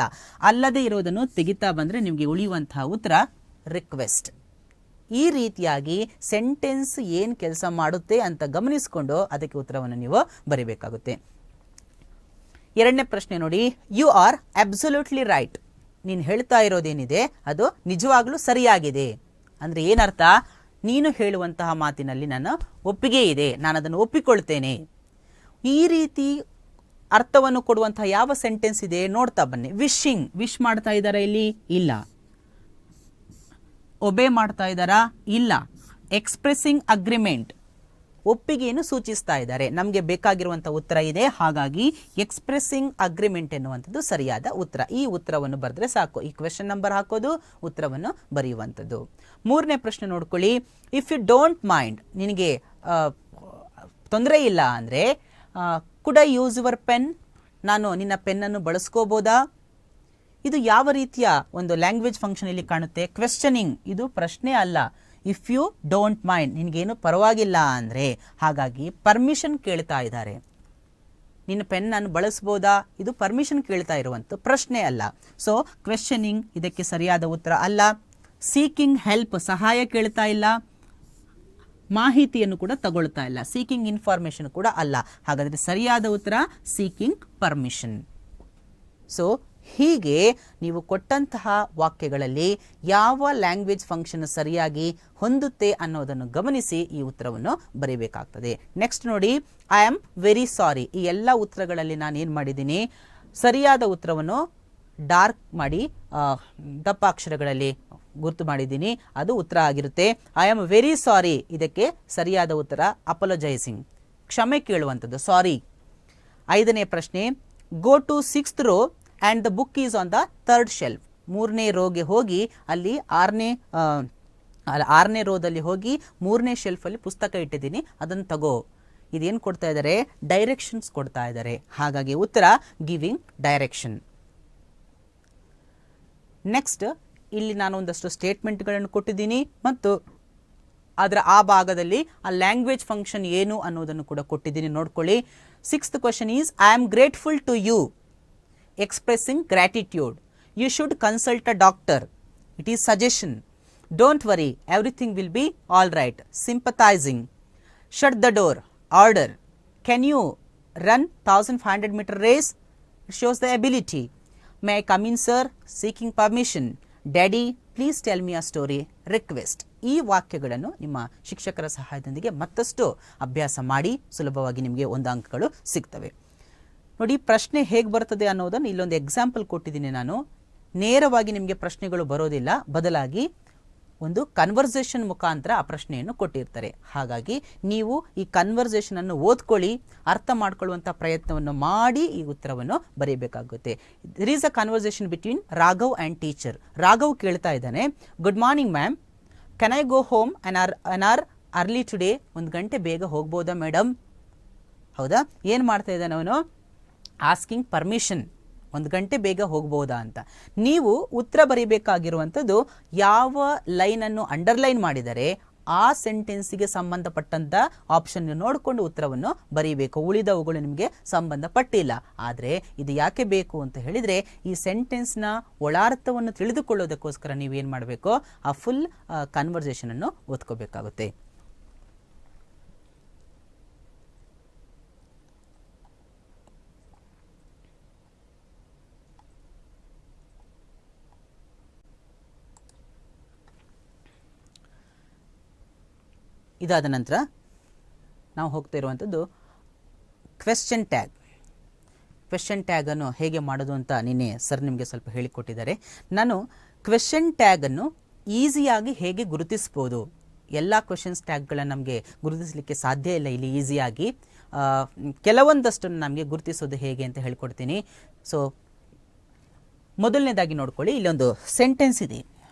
ಅಲ್ಲದೆ ಇರೋದನ್ನು ತೆಗಿತಾ ಬಂದರೆ ನಿಮಗೆ ಉಳಿಯುವಂತಹ ಉತ್ತರ ರಿಕ್ವೆಸ್ಟ್. ಈ ರೀತಿಯಾಗಿ ಸೆಂಟೆನ್ಸ್ ಏನು ಕೆಲಸ ಮಾಡುತ್ತೆ ಅಂತ ಗಮನಿಸಿಕೊಂಡು ಅದಕ್ಕೆ ಉತ್ತರವನ್ನು ನೀವು ಬರೀಬೇಕಾಗುತ್ತೆ. ಎರಡನೇ ಪ್ರಶ್ನೆ ನೋಡಿ, ಯು ಆರ್ ಅಬ್ಸಲ್ಯೂಟ್ಲಿ ರೈಟ್. ನೀನು ಹೇಳ್ತಾ ಇರೋದೇನಿದೆ ಅದು ನಿಜವಾಗ್ಲೂ ಸರಿಯಾಗಿದೆ. ಅಂದರೆ ಏನರ್ಥ? ನೀನು ಹೇಳುವಂತಹ ಮಾತಿನಲ್ಲಿ ನನ್ನ ಒಪ್ಪಿಗೆ ಇದೆ, ನಾನು ಅದನ್ನು ಒಪ್ಪಿಕೊಳ್ತೇನೆ. ಈ ರೀತಿ ಅರ್ಥವನ್ನು ಕೊಡುವಂತಹ ಯಾವ ಸೆಂಟೆನ್ಸ್ ಇದೆ ನೋಡ್ತಾ ಬನ್ನಿ. ವಿಶಿಂಗ್, ವಿಶ್ ಮಾಡ್ತಾ ಇದ್ದಾರಾ ಇಲ್ಲಿ? ಇಲ್ಲ. ಒಬೇ ಮಾಡ್ತಾ ಇದ್ದಾರಾ? ಇಲ್ಲ. ಎಕ್ಸ್ಪ್ರೆಸಿಂಗ್ ಅಗ್ರಿಮೆಂಟ್, ಒಪ್ಪಿಗೆಯನ್ನು ಸೂಚಿಸ್ತಾ ಇದ್ದಾರೆ. ನಮಗೆ ಬೇಕಾಗಿರುವಂಥ ಉತ್ತರ ಇದೆ, ಹಾಗಾಗಿ ಎಕ್ಸ್ಪ್ರೆಸಿಂಗ್ ಅಗ್ರಿಮೆಂಟ್ ಎನ್ನುವಂಥದ್ದು ಸರಿಯಾದ ಉತ್ತರ. ಈ ಉತ್ತರವನ್ನು ಬರೆದ್ರೆ ಸಾಕು. ಈ ಕ್ವೆಶ್ಚನ್ ನಂಬರ್ ಹಾಕೋದು, ಉತ್ತರವನ್ನು ಬರೆಯುವಂಥದ್ದು. ಮೂರನೇ ಪ್ರಶ್ನೆ ನೋಡ್ಕೊಳ್ಳಿ. ಇಫ್ ಯು ಡೋಂಟ್ ಮೈಂಡ್, ನಿನಗೆ ತೊಂದರೆ ಇಲ್ಲ ಅಂದರೆ could I use your pen, ನಾನು ನಿನ್ನ ಪೆನ್ನನ್ನು ಬಳಸ್ಕೋಬೋದಾ? ಇದು ಯಾವ ರೀತಿಯ ಒಂದು ಲ್ಯಾಂಗ್ವೇಜ್ ಫಂಕ್ಷನ್ ಇಲ್ಲಿ ಕಾಣುತ್ತೆ? ಕ್ವೆಶ್ಚನಿಂಗ್, ಇದು ಪ್ರಶ್ನೆ ಅಲ್ಲ. ಇಫ್ ಯು ಡೋಂಟ್ ಮೈಂಡ್, ನಿನಗೇನು ಪರವಾಗಿಲ್ಲ ಅಂದರೆ, ಹಾಗಾಗಿ ಪರ್ಮಿಷನ್ ಕೇಳ್ತಾ ಇದ್ದಾರೆ. ನಿನ್ನ ಪೆನ್ ನಾನು ಬಳಸ್ಬೋದಾ? ಇದು ಪರ್ಮಿಷನ್ ಕೇಳ್ತಾ ಇರುವಂಥ ಪ್ರಶ್ನೆ ಅಲ್ಲ. ಸೊ ಕ್ವೆಶ್ಚನಿಂಗ್ ಇದಕ್ಕೆ ಸರಿಯಾದ ಉತ್ತರ ಅಲ್ಲ. ಸೀಕಿಂಗ್ ಹೆಲ್ಪ್, ಸಹಾಯ ಕೇಳ್ತಾ ಇಲ್ಲ, ಮಾಹಿತಿಯನ್ನು ಕೂಡ ತಗೊಳ್ತಾ ಇಲ್ಲ, ಸೀಕಿಂಗ್ ಇನ್ಫಾರ್ಮೇಶನ್ ಕೂಡ ಅಲ್ಲ. ಹಾಗಾದರೆ ಸರಿಯಾದ ಉತ್ತರ ಸೀಕಿಂಗ್ ಪರ್ಮಿಷನ್. ಸೊ ಹೀಗೆ ನೀವು ಕೊಟ್ಟಂತಹ ವಾಕ್ಯಗಳಲ್ಲಿ ಯಾವ ಲ್ಯಾಂಗ್ವೇಜ್ ಫಂಕ್ಷನ್ ಸರಿಯಾಗಿ ಹೊಂದುತ್ತೆ ಅನ್ನೋದನ್ನು ಗಮನಿಸಿ ಈ ಉತ್ತರವನ್ನು ಬರೀಬೇಕಾಗ್ತದೆ. ನೆಕ್ಸ್ಟ್ ನೋಡಿ, ಐ ಆಮ್ ವೆರಿ ಸಾರಿ. ಈ ಎಲ್ಲ ಉತ್ತರಗಳಲ್ಲಿ ನಾನು ಏನು ಮಾಡಿದ್ದೀನಿ, ಸರಿಯಾದ ಉತ್ತರವನ್ನು ಡಾರ್ಕ್ ಮಾಡಿ ದಪ್ಪ ಅಕ್ಷರಗಳಲ್ಲಿ ಗುರ್ತು ಮಾಡಿದ್ದೀನಿ, ಅದು ಉತ್ತರ ಆಗಿರುತ್ತೆ. ಐ ಆಮ್ ವೆರಿ ಸಾರಿ, ಇದಕ್ಕೆ ಸರಿಯಾದ ಉತ್ತರ ಅಪಲೋಜೈಸಿಂಗ್, ಕ್ಷಮೆ ಕೇಳುವಂಥದ್ದು, ಸಾರಿ. 5ನೇ ಪ್ರಶ್ನೆ, go to 6th row and the book is on the 3rd shelf. 3ನೇ ರೋಗೆ ಹೋಗಿ ಅಲ್ಲಿ 6ನೇ ರೋದಲ್ಲಿ ಹೋಗಿ 3ನೇ ಶೆಲ್ಫಲ್ಲಿ ಪುಸ್ತಕ ಇಟ್ಟಿದ್ದೀನಿ, ಅದನ್ನು ತಗೋ. ಇದೇನು ಕೊಡ್ತಾ ಇದ್ದಾರೆ? ಡೈರೆಕ್ಷನ್ಸ್ ಕೊಡ್ತಾ ಇದ್ದಾರೆ. ಹಾಗಾಗಿ ಉತ್ತರ ಗಿವಿಂಗ್ ಡೈರೆಕ್ಷನ್. ನೆಕ್ಸ್ಟ್, ಇಲ್ಲಿ ನಾನು ಒಂದಷ್ಟು ಸ್ಟೇಟ್ಮೆಂಟ್ಗಳನ್ನು ಕೊಟ್ಟಿದ್ದೀನಿ ಮತ್ತು ಅದರ ಆ ಭಾಗದಲ್ಲಿ ಆ ಲ್ಯಾಂಗ್ವೇಜ್ ಫಂಕ್ಷನ್ ಏನು ಅನ್ನೋದನ್ನು ಕೂಡ ಕೊಟ್ಟಿದ್ದೀನಿ, ನೋಡ್ಕೊಳ್ಳಿ. 6th question is, I am grateful to you, expressing gratitude. You should consult a doctor, it is suggestion. Don't worry, everything will be all right, sympathising. Shut the door, order. Can you run 1500 meter race? It shows the ability. May I come in, sir? Seeking permission. Daddy, please tell me a story. Request. ಈ ವಾಕ್ಯಗಳನ್ನು ನಿಮ್ಮ ಶಿಕ್ಷಕರ ಸಹಾಯದೊಂದಿಗೆ ಮತ್ತಷ್ಟು ಅಭ್ಯಾಸ ಮಾಡಿ ಸುಲಭವಾಗಿ ನಿಮಗೆ 1 ಅಂಕಗಳು ಸಿಗ್ತವೆ. ನೋಡಿ, ಪ್ರಶ್ನೆ ಹೇಗೆ ಬರ್ತದೆ ಅನ್ನೋದನ್ನು ಇಲ್ಲೊಂದು ಎಕ್ಸಾಂಪಲ್ ಕೊಟ್ಟಿದ್ದೀನಿ ನಾನು. ನೇರವಾಗಿ ನಿಮಗೆ ಪ್ರಶ್ನೆಗಳು ಬರೋದಿಲ್ಲ, ಬದಲಾಗಿ ಒಂದು ಕನ್ವರ್ಸೇಷನ್ ಮುಖಾಂತರ ಆ ಪ್ರಶ್ನೆಯನ್ನು ಕೊಟ್ಟಿರ್ತಾರೆ. ಹಾಗಾಗಿ ನೀವು ಈ ಕನ್ವರ್ಸೇಷನ್ ಅನ್ನು ಓದ್ಕೊಳ್ಳಿ, ಅರ್ಥ ಮಾಡ್ಕೊಳ್ಳುವಂಥ ಪ್ರಯತ್ನವನ್ನು ಮಾಡಿ ಈ ಉತ್ತರವನ್ನು ಬರೀಬೇಕಾಗುತ್ತೆ. There is a conversation between Raghav and teacher. Raghav ಕೇಳ್ತಾ ಇದ್ದಾನೆ, good morning ma'am, can I go home an hour early today? 1 ಗಂಟೆ ಬೇಗ ಹೋಗ್ಬೋದಾ ಮೇಡಮ್? ಹೌದಾ? ಏನು ಮಾಡ್ತಾ ಇದ್ದಾನೆ ಅವನು? ಆಸ್ಕಿಂಗ್ ಪರ್ಮಿಷನ್, 1 ಗಂಟೆ ಬೇಗ ಹೋಗ್ಬೋದಾ ಅಂತ. ನೀವು ಉತ್ತರ ಬರೀಬೇಕಾಗಿರುವಂಥದ್ದು ಯಾವ ಲೈನನ್ನು ಅಂಡರ್ಲೈನ್ ಮಾಡಿದರೆ ಆ ಸೆಂಟೆನ್ಸಿಗೆ ಸಂಬಂಧಪಟ್ಟಂಥ ಆಪ್ಷನ್ ನೋಡಿಕೊಂಡು ಉತ್ತರವನ್ನು ಬರೀಬೇಕು. ಉಳಿದವುಗಳು ನಿಮಗೆ ಸಂಬಂಧಪಟ್ಟಿಲ್ಲ. ಆದರೆ ಇದು ಯಾಕೆ ಬೇಕು ಅಂತ ಹೇಳಿದರೆ, ಈ ಸೆಂಟೆನ್ಸ್ನ ಒಳಾರ್ಥವನ್ನು ತಿಳಿದುಕೊಳ್ಳೋದಕ್ಕೋಸ್ಕರ ನೀವೇನು ಮಾಡಬೇಕು? ಆ ಫುಲ್ ಕನ್ವರ್ಸೇಷನನ್ನು ಓದ್ಕೋಬೇಕಾಗುತ್ತೆ. ಇದಾದ ನಂತರ ನಾವು ಹೋಗ್ತಾ ಇರುವಂಥದ್ದು ಕ್ವೆಶ್ಚನ್ ಟ್ಯಾಗ್. ಕ್ವೆಶ್ಚನ್ ಟ್ಯಾಗನ್ನು ಹೇಗೆ ಮಾಡೋದು ಅಂತ ನಿನ್ನೆ ಸರ್ ನಿಮಗೆ ಸ್ವಲ್ಪ ಹೇಳಿಕೊಟ್ಟಿದ್ದಾರೆ. ನಾನು ಕ್ವೆಶ್ಚನ್ ಟ್ಯಾಗನ್ನು ಈಸಿಯಾಗಿ ಹೇಗೆ ಗುರುತಿಸ್ಬೋದು, ಎಲ್ಲ ಕ್ವೆಶ್ಚನ್ಸ್ ಟ್ಯಾಗ್ಗಳನ್ನು ನಮಗೆ ಗುರುತಿಸಲಿಕ್ಕೆ ಸಾಧ್ಯ ಇಲ್ಲ ಇಲ್ಲಿ ಈಸಿಯಾಗಿ. ಕೆಲವೊಂದಷ್ಟನ್ನು ನಮಗೆ ಗುರುತಿಸೋದು ಹೇಗೆ ಅಂತ ಹೇಳ್ಕೊಡ್ತೀನಿ. ಸೊ ಮೊದಲನೇದಾಗಿ ನೋಡ್ಕೊಳ್ಳಿ, ಇಲ್ಲೊಂದು ಸೆಂಟೆನ್ಸ್ ಇದೆ,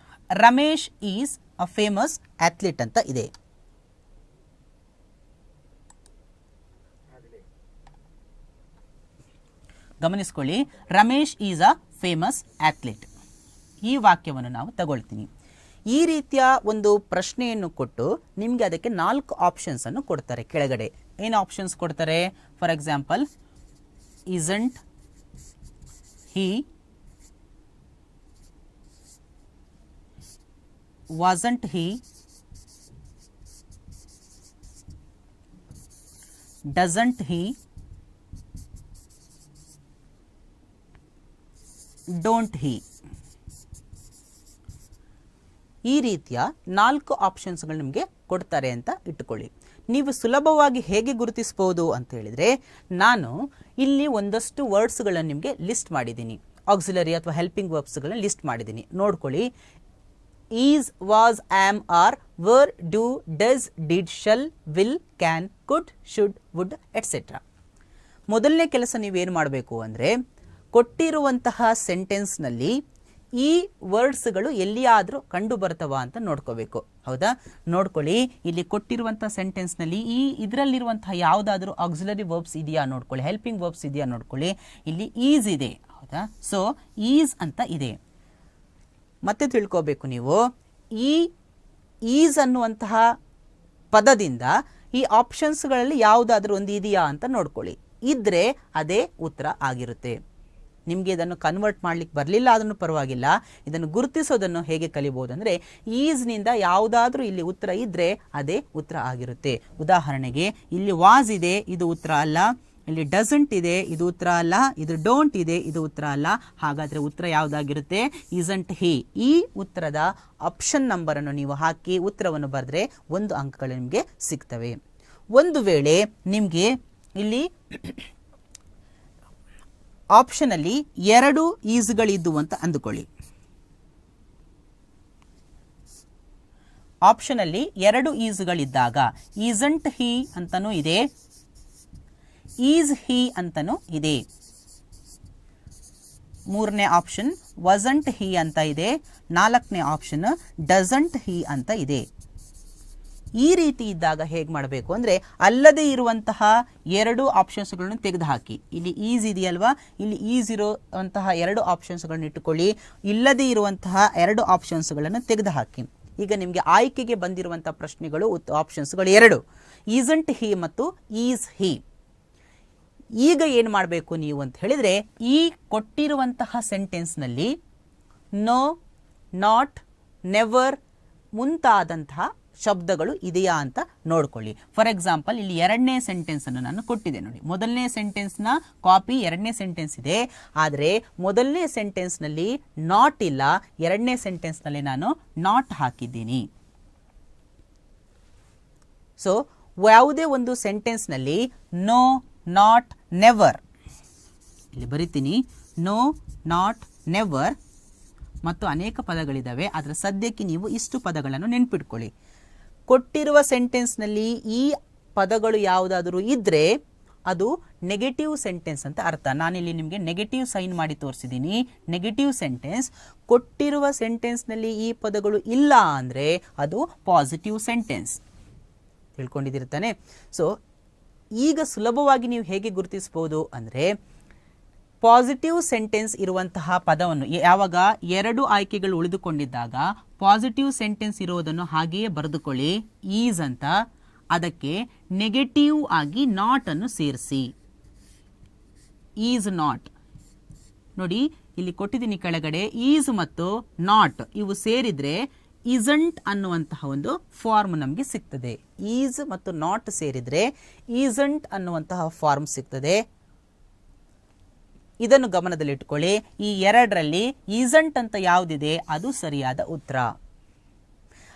Ramesh is a famous athlete ಅಂತ ಇದೆ. ಗಮನಿಸ್ಕೊಳ್ಳಿ, Ramesh is a famous athlete. ಈ ವಾಕ್ಯವನ್ನು ನಾವು ತಗೊಳ್ತೀನಿ. ಈ ರೀತಿಯ ಒಂದು ಪ್ರಶ್ನೆಯನ್ನು ಕೊಟ್ಟು ನಿಮಗೆ ಅದಕ್ಕೆ 4 ಆಪ್ಷನ್ಸ್ ಅನ್ನು ಕೊಡ್ತಾರೆ ಕೆಳಗಡೆ. ಏನು ಆಪ್ಷನ್ಸ್ ಕೊಡ್ತಾರೆ? For example, isn't he, wasn't he, doesn't he, don't he. ಈ ರೀತಿಯ 4 ಆಪ್ಷನ್ಸ್ಗಳು ನಿಮಗೆ ಕೊಡ್ತಾರೆ ಅಂತ ಇಟ್ಟುಕೊಳ್ಳಿ. ನೀವು ಸುಲಭವಾಗಿ ಹೇಗೆ ಗುರುತಿಸಬಹುದು ಅಂತ ಹೇಳಿದರೆ, ನಾನು ಇಲ್ಲಿ ಒಂದಷ್ಟು ವರ್ಡ್ಸ್ಗಳನ್ನು ನಿಮಗೆ ಲಿಸ್ಟ್ ಮಾಡಿದ್ದೀನಿ, ಆಕ್ಸಿಲರಿ ಅಥವಾ ಹೆಲ್ಪಿಂಗ್ ವರ್ಬ್ಸ್ಗಳನ್ನು ಲಿಸ್ಟ್ ಮಾಡಿದ್ದೀನಿ. ನೋಡ್ಕೊಳ್ಳಿ, is, was, am, are, were, do, does, did, shall, will, can, could, should, would, etcetera. ಮೊದಲನೇ ಕೆಲಸ ನೀವೇನು ಮಾಡಬೇಕು ಅಂದರೆ, ಕೊಟ್ಟಿರುವಂತಹ ಸೆಂಟೆನ್ಸ್ನಲ್ಲಿ ಈ ವರ್ಡ್ಸ್ಗಳು ಎಲ್ಲಿಯಾದರೂ ಕಂಡು ಬರ್ತವಾ ಅಂತ ನೋಡ್ಕೋಬೇಕು. ಹೌದಾ? ನೋಡ್ಕೊಳ್ಳಿ, ಇಲ್ಲಿ ಕೊಟ್ಟಿರುವಂಥ ಸೆಂಟೆನ್ಸ್ನಲ್ಲಿ ಇದರಲ್ಲಿರುವಂತಹ ಯಾವುದಾದ್ರೂ ಆಕ್ಸಿಲರಿ ವರ್ಬ್ಸ್ ಇದೆಯಾ ನೋಡ್ಕೊಳ್ಳಿ, ಹೆಲ್ಪಿಂಗ್ ವರ್ಬ್ಸ್ ಇದೆಯಾ ನೋಡ್ಕೊಳ್ಳಿ. ಇಲ್ಲಿ ಈಸ್ ಇದೆ. ಹೌದಾ? ಸೊ ಈಸ್ ಅಂತ ಇದೆ. ಮತ್ತೆ ತಿಳ್ಕೋಬೇಕು ನೀವು, ಈ ಈಸ್ ಅನ್ನುವಂತಹ ಪದದಿಂದ ಈ ಆಪ್ಷನ್ಸ್ಗಳಲ್ಲಿ ಯಾವುದಾದ್ರೂ ಒಂದು ಇದೆಯಾ ಅಂತ ನೋಡ್ಕೊಳ್ಳಿ. ಇದ್ರೆ ಅದೇ ಉತ್ತರ ಆಗಿರುತ್ತೆ. ನಿಮಗೆ ಇದನ್ನು ಕನ್ವರ್ಟ್ ಮಾಡ್ಲಿಕ್ಕೆ ಬರಲಿಲ್ಲ ಅದನ್ನು ಪರವಾಗಿಲ್ಲ. ಇದನ್ನು ಗುರುತಿಸೋದನ್ನು ಹೇಗೆ ಕಲಿಬಹುದು ಅಂದರೆ, ಈಸ್ನಿಂದ ಯಾವುದಾದ್ರೂ ಇಲ್ಲಿ ಉತ್ತರ ಇದ್ದರೆ ಅದೇ ಉತ್ತರ ಆಗಿರುತ್ತೆ. ಉದಾಹರಣೆಗೆ, ಇಲ್ಲಿ ವಾಸ್ ಇದೆ, ಇದು ಉತ್ತರ ಅಲ್ಲ. ಇಲ್ಲಿ ಡಸಂಟ್ ಇದೆ, ಇದು ಉತ್ತರ ಅಲ್ಲ. ಇದು ಡೋಂಟ್ ಇದೆ, ಇದು ಉತ್ತರ ಅಲ್ಲ. ಹಾಗಾದರೆ ಉತ್ತರ ಯಾವುದಾಗಿರುತ್ತೆ? ಇಸಂಟ್ ಹಿ. ಈ ಉತ್ತರದ ಆಪ್ಷನ್ ನಂಬರನ್ನು ನೀವು ಹಾಕಿ ಉತ್ತರವನ್ನು ಬರೆದ್ರೆ 1 ಅಂಕಗಳು ನಿಮಗೆ ಸಿಗ್ತವೆ. ಒಂದು ವೇಳೆ ನಿಮಗೆ ಇಲ್ಲಿ ಆಪ್ಷನಲ್ಲಿ 2 ಈಸ್ಗಳಿದ್ದು ಅಂತ ಅಂದುಕೊಳ್ಳಿ. ಆಪ್ಷನ್ ಅಲ್ಲಿ 2 ಈಸ್ಗಳಿದ್ದಾಗ ಈಸಂಟ್ ಹಿ ಅಂತನೂ ಇದೆ, ಈಸ್ ಹಿ ಅಂತನೂ ಇದೆ. ಮೂರನೇ ಆಪ್ಷನ್ ವಸಂಟ್ ಹಿ ಅಂತ ಇದೆ, ನಾಲ್ಕನೇ ಆಪ್ಷನ್ ಡಸಂಟ್ ಹಿ ಅಂತ ಇದೆ. ಈ ರೀತಿ ಇದ್ದಾಗ ಹೇಗೆ ಮಾಡಬೇಕು ಅಂದರೆ ಅಲ್ಲದೆ ಇರುವಂತಹ 2 ಆಪ್ಷನ್ಸ್ಗಳನ್ನು ತೆಗೆದುಹಾಕಿ. ಇಲ್ಲಿ ಈಸ್ ಇದೆಯಲ್ವಾ, ಇಲ್ಲಿ ಈಸ್ ಇರುವಂತಹ 2 ಆಪ್ಷನ್ಸ್ಗಳನ್ನು ಇಟ್ಟುಕೊಳ್ಳಿ, ಇಲ್ಲದೆ ಇರುವಂತಹ 2 ಆಪ್ಷನ್ಸ್ಗಳನ್ನು ತೆಗೆದುಹಾಕಿ. ಈಗ ನಿಮಗೆ ಆಯ್ಕೆಗೆ ಬಂದಿರುವಂತಹ ಪ್ರಶ್ನೆಗಳು ಆಪ್ಷನ್ಸ್ಗಳು 2, ಈಸಂಟ್ ಹಿ ಮತ್ತು ಈಸ್ ಹಿ. ಈಗ ಏನು ಮಾಡಬೇಕು ನೀವು ಅಂತ ಹೇಳಿದರೆ, ಈ ಕೊಟ್ಟಿರುವಂತಹ ಸೆಂಟೆನ್ಸ್ನಲ್ಲಿ ನೋ, ನಾಟ್, ನೆವರ್ ಮುಂತಾದಂತಹ ಶಬ್ದಗಳು ಇದೆಯಾ ಅಂತ ನೋಡ್ಕೊಳ್ಳಿ. ಫಾರ್ ಎಕ್ಸಾಂಪಲ್ ಇಲ್ಲಿ 2ನೇ ಸೆಂಟೆನ್ಸ್ ಅನ್ನು ನಾನು ಕೊಟ್ಟಿದ್ದೆ ನೋಡಿ. ಮೊದಲನೇ ಸೆಂಟೆನ್ಸ್ನ ಕಾಪಿ 2ನೇ ಸೆಂಟೆನ್ಸ್ ಇದೆ, ಆದರೆ ಮೊದಲನೇ ಸೆಂಟೆನ್ಸ್ನಲ್ಲಿ ನಾಟ್ ಇಲ್ಲ, 2ನೇ ಸೆಂಟೆನ್ಸ್ನಲ್ಲಿ ನಾನು ನಾಟ್ ಹಾಕಿದ್ದೀನಿ. ಸೊ ಯಾವುದೇ ಒಂದು ಸೆಂಟೆನ್ಸ್ನಲ್ಲಿ ನೋ, ನಾಟ್, ನೆವರ್, ಇಲ್ಲಿ ಬರಿತೀನಿ, ನೋ, ನಾಟ್, ನೆವರ್ ಮತ್ತು ಅನೇಕ ಪದಗಳಿದ್ದಾವೆ. ಅದರ ಸದ್ಯಕ್ಕೆ ನೀವು ಇಷ್ಟು ಪದಗಳನ್ನು ನೆನ್ಪಿಟ್ಕೊಳ್ಳಿ. ಕೊಟ್ಟಿರುವ ಸೆಂಟೆನ್ಸ್ನಲ್ಲಿ ಈ ಪದಗಳು ಯಾವುದಾದರೂ ಇದ್ದರೆ ಅದು ನೆಗೆಟಿವ್ ಸೆಂಟೆನ್ಸ್ ಅಂತ ಅರ್ಥ. ನಾನಿಲ್ಲಿ ನಿಮಗೆ ನೆಗೆಟಿವ್ ಸೈನ್ ಮಾಡಿ ತೋರಿಸಿದ್ದೀನಿ, ನೆಗೆಟಿವ್ ಸೆಂಟೆನ್ಸ್. ಕೊಟ್ಟಿರುವ ಸೆಂಟೆನ್ಸ್ನಲ್ಲಿ ಈ ಪದಗಳು ಇಲ್ಲ ಅಂದರೆ ಅದು ಪಾಸಿಟಿವ್ ಸೆಂಟೆನ್ಸ್. ತಿಳ್ಕೊಂಡಿದ್ದಿರ್ತಾನೆ. ಸೊ ಈಗ ಸುಲಭವಾಗಿ ನೀವು ಹೇಗೆ ಗುರುತಿಸಬಹುದು ಅಂದರೆ, ಪಾಸಿಟಿವ್ ಸೆಂಟೆನ್ಸ್ ಇರುವಂತಹ ಪದವನ್ನು ಯಾವಾಗ 2 ಆಯ್ಕೆಗಳು ಉಳಿದುಕೊಂಡಿದ್ದಾಗ ಪಾಸಿಟಿವ್ ಸೆಂಟೆನ್ಸ್ ಇರೋದನ್ನು ಹಾಗೆಯೇ ಬರೆದುಕೊಳ್ಳಿ, ಈಸ್ ಅಂತ. ಅದಕ್ಕೆ ನೆಗೆಟಿವ್ ಆಗಿ ನಾಟ್ ಅನ್ನು ಸೇರಿಸಿ, ಈಸ್ ನಾಟ್. ನೋಡಿ ಇಲ್ಲಿ ಕೊಟ್ಟಿದ್ದೀನಿ ಕೆಳಗಡೆ, ಈಸ್ ಮತ್ತು ನಾಟ್ ಇವು ಸೇರಿದ್ರೆ ಈಸಂಟ್ ಅನ್ನುವಂತಹ ಒಂದು ಫಾರ್ಮ್ ನಮಗೆ ಸಿಗ್ತದೆ. ಈಸ್ ಮತ್ತು ನಾಟ್ ಸೇರಿದ್ರೆ ಈಸಂಟ್ ಅನ್ನುವಂತಹ ಫಾರ್ಮ್ ಸಿಗ್ತದೆ. ಇದನ್ನು ಗಮನದಲ್ಲಿಟ್ಟುಕೊಳ್ಳಿ. ಈ 2ರಲ್ಲಿ ಈಸಂಟ್ ಅಂತ ಯಾವುದಿದೆ ಅದು ಸರಿಯಾದ ಉತ್ತರ.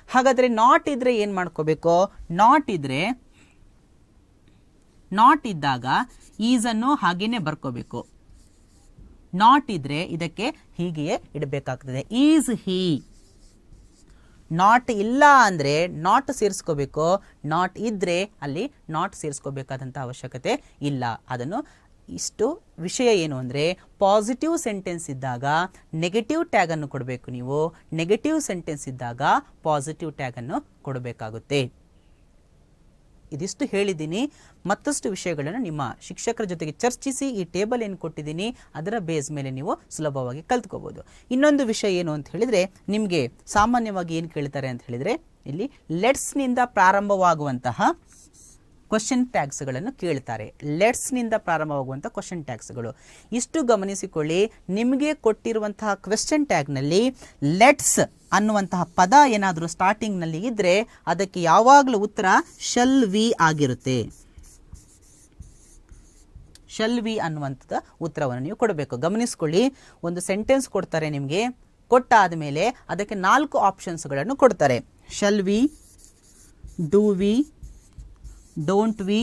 ಹಾಗಾದರೆ ನಾಟ್ ಇದ್ರೆ ಏನು ಮಾಡ್ಕೋಬೇಕು? ನಾಟ್ ಇದ್ದಾಗ ಈಸನ್ನು ಹಾಗೇನೆ ಬರ್ಕೋಬೇಕು. ನಾಟ್ ಇದ್ರೆ ಇದಕ್ಕೆ ಹೀಗೆಯೇ ಇಡಬೇಕಾಗ್ತದೆ, ಈಸ್ ಹಿ. ನಾಟ್ ಇಲ್ಲ ಅಂದರೆ ನಾಟ್ ಸೇರಿಸ್ಕೋಬೇಕು, ನಾಟ್ ಇದ್ದರೆ ಅಲ್ಲಿ ನಾಟ್ ಸೇರಿಸ್ಕೋಬೇಕಾದಂಥ ಅವಶ್ಯಕತೆ ಇಲ್ಲ. ಅದನ್ನು ಇಷ್ಟು ವಿಷಯ ಏನು ಅಂದರೆ, ಪಾಸಿಟಿವ್ ಸೆಂಟೆನ್ಸ್ ಇದ್ದಾಗ ನೆಗೆಟಿವ್ ಟ್ಯಾಗನ್ನು ಕೊಡಬೇಕು ನೀವು, ನೆಗೆಟಿವ್ ಸೆಂಟೆನ್ಸ್ ಇದ್ದಾಗ ಪಾಸಿಟಿವ್ ಟ್ಯಾಗನ್ನು ಕೊಡಬೇಕಾಗುತ್ತೆ. ಇದಿಷ್ಟು ಹೇಳಿದ್ದೀನಿ. ಮತ್ತಷ್ಟು ವಿಷಯಗಳನ್ನು ನಿಮ್ಮ ಶಿಕ್ಷಕರ ಜೊತೆಗೆ ಚರ್ಚಿಸಿ ಈ ಟೇಬಲ್ ಏನು ಕೊಟ್ಟಿದ್ದೀನಿ ಅದರ ಬೇಸ್ ಮೇಲೆ ನೀವು ಸುಲಭವಾಗಿ ಕಲ್ತ್ಕೋಬೋದು. ಇನ್ನೊಂದು ವಿಷಯ ಏನು ಅಂತ ಹೇಳಿದರೆ, ನಿಮಗೆ ಸಾಮಾನ್ಯವಾಗಿ ಏನು ಕೇಳ್ತಾರೆ ಅಂತ ಹೇಳಿದರೆ, ಇಲ್ಲಿ ಲೆಟ್ಸ್ನಿಂದ ಪ್ರಾರಂಭವಾಗುವಂತಹ ಕ್ವಶನ್ ಟ್ಯಾಗ್ಸ್ಗಳನ್ನು ಕೇಳ್ತಾರೆ. ಲೆಟ್ಸ್ನಿಂದ ಪ್ರಾರಂಭವಾಗುವಂಥ ಕ್ವಶನ್ ಟ್ಯಾಗ್ಸ್ಗಳು ಇಷ್ಟು ಗಮನಿಸಿಕೊಳ್ಳಿ. ನಿಮಗೆ ಕೊಟ್ಟಿರುವಂತಹ ಕ್ವೆಶ್ಚನ್ ಟ್ಯಾಗ್ನಲ್ಲಿ ಲೆಟ್ಸ್ ಅನ್ನುವಂತಹ ಪದ ಏನಾದರೂ ಸ್ಟಾರ್ಟಿಂಗ್ನಲ್ಲಿ ಇದ್ದರೆ ಅದಕ್ಕೆ ಯಾವಾಗಲೂ ಉತ್ತರ ಶಲ್ ವಿ ಆಗಿರುತ್ತೆ. ಶಲ್ ವಿ ಅನ್ನುವಂಥದ್ದು ಉತ್ತರವನ್ನು ನೀವು ಕೊಡಬೇಕು. ಗಮನಿಸ್ಕೊಳ್ಳಿ, ಒಂದು ಸೆಂಟೆನ್ಸ್ ಕೊಡ್ತಾರೆ ನಿಮಗೆ, ಕೊಟ್ಟಾದ ಮೇಲೆ ಅದಕ್ಕೆ 4 ಆಪ್ಷನ್ಸ್ಗಳನ್ನು ಕೊಡ್ತಾರೆ. Shall we, do we, don't we,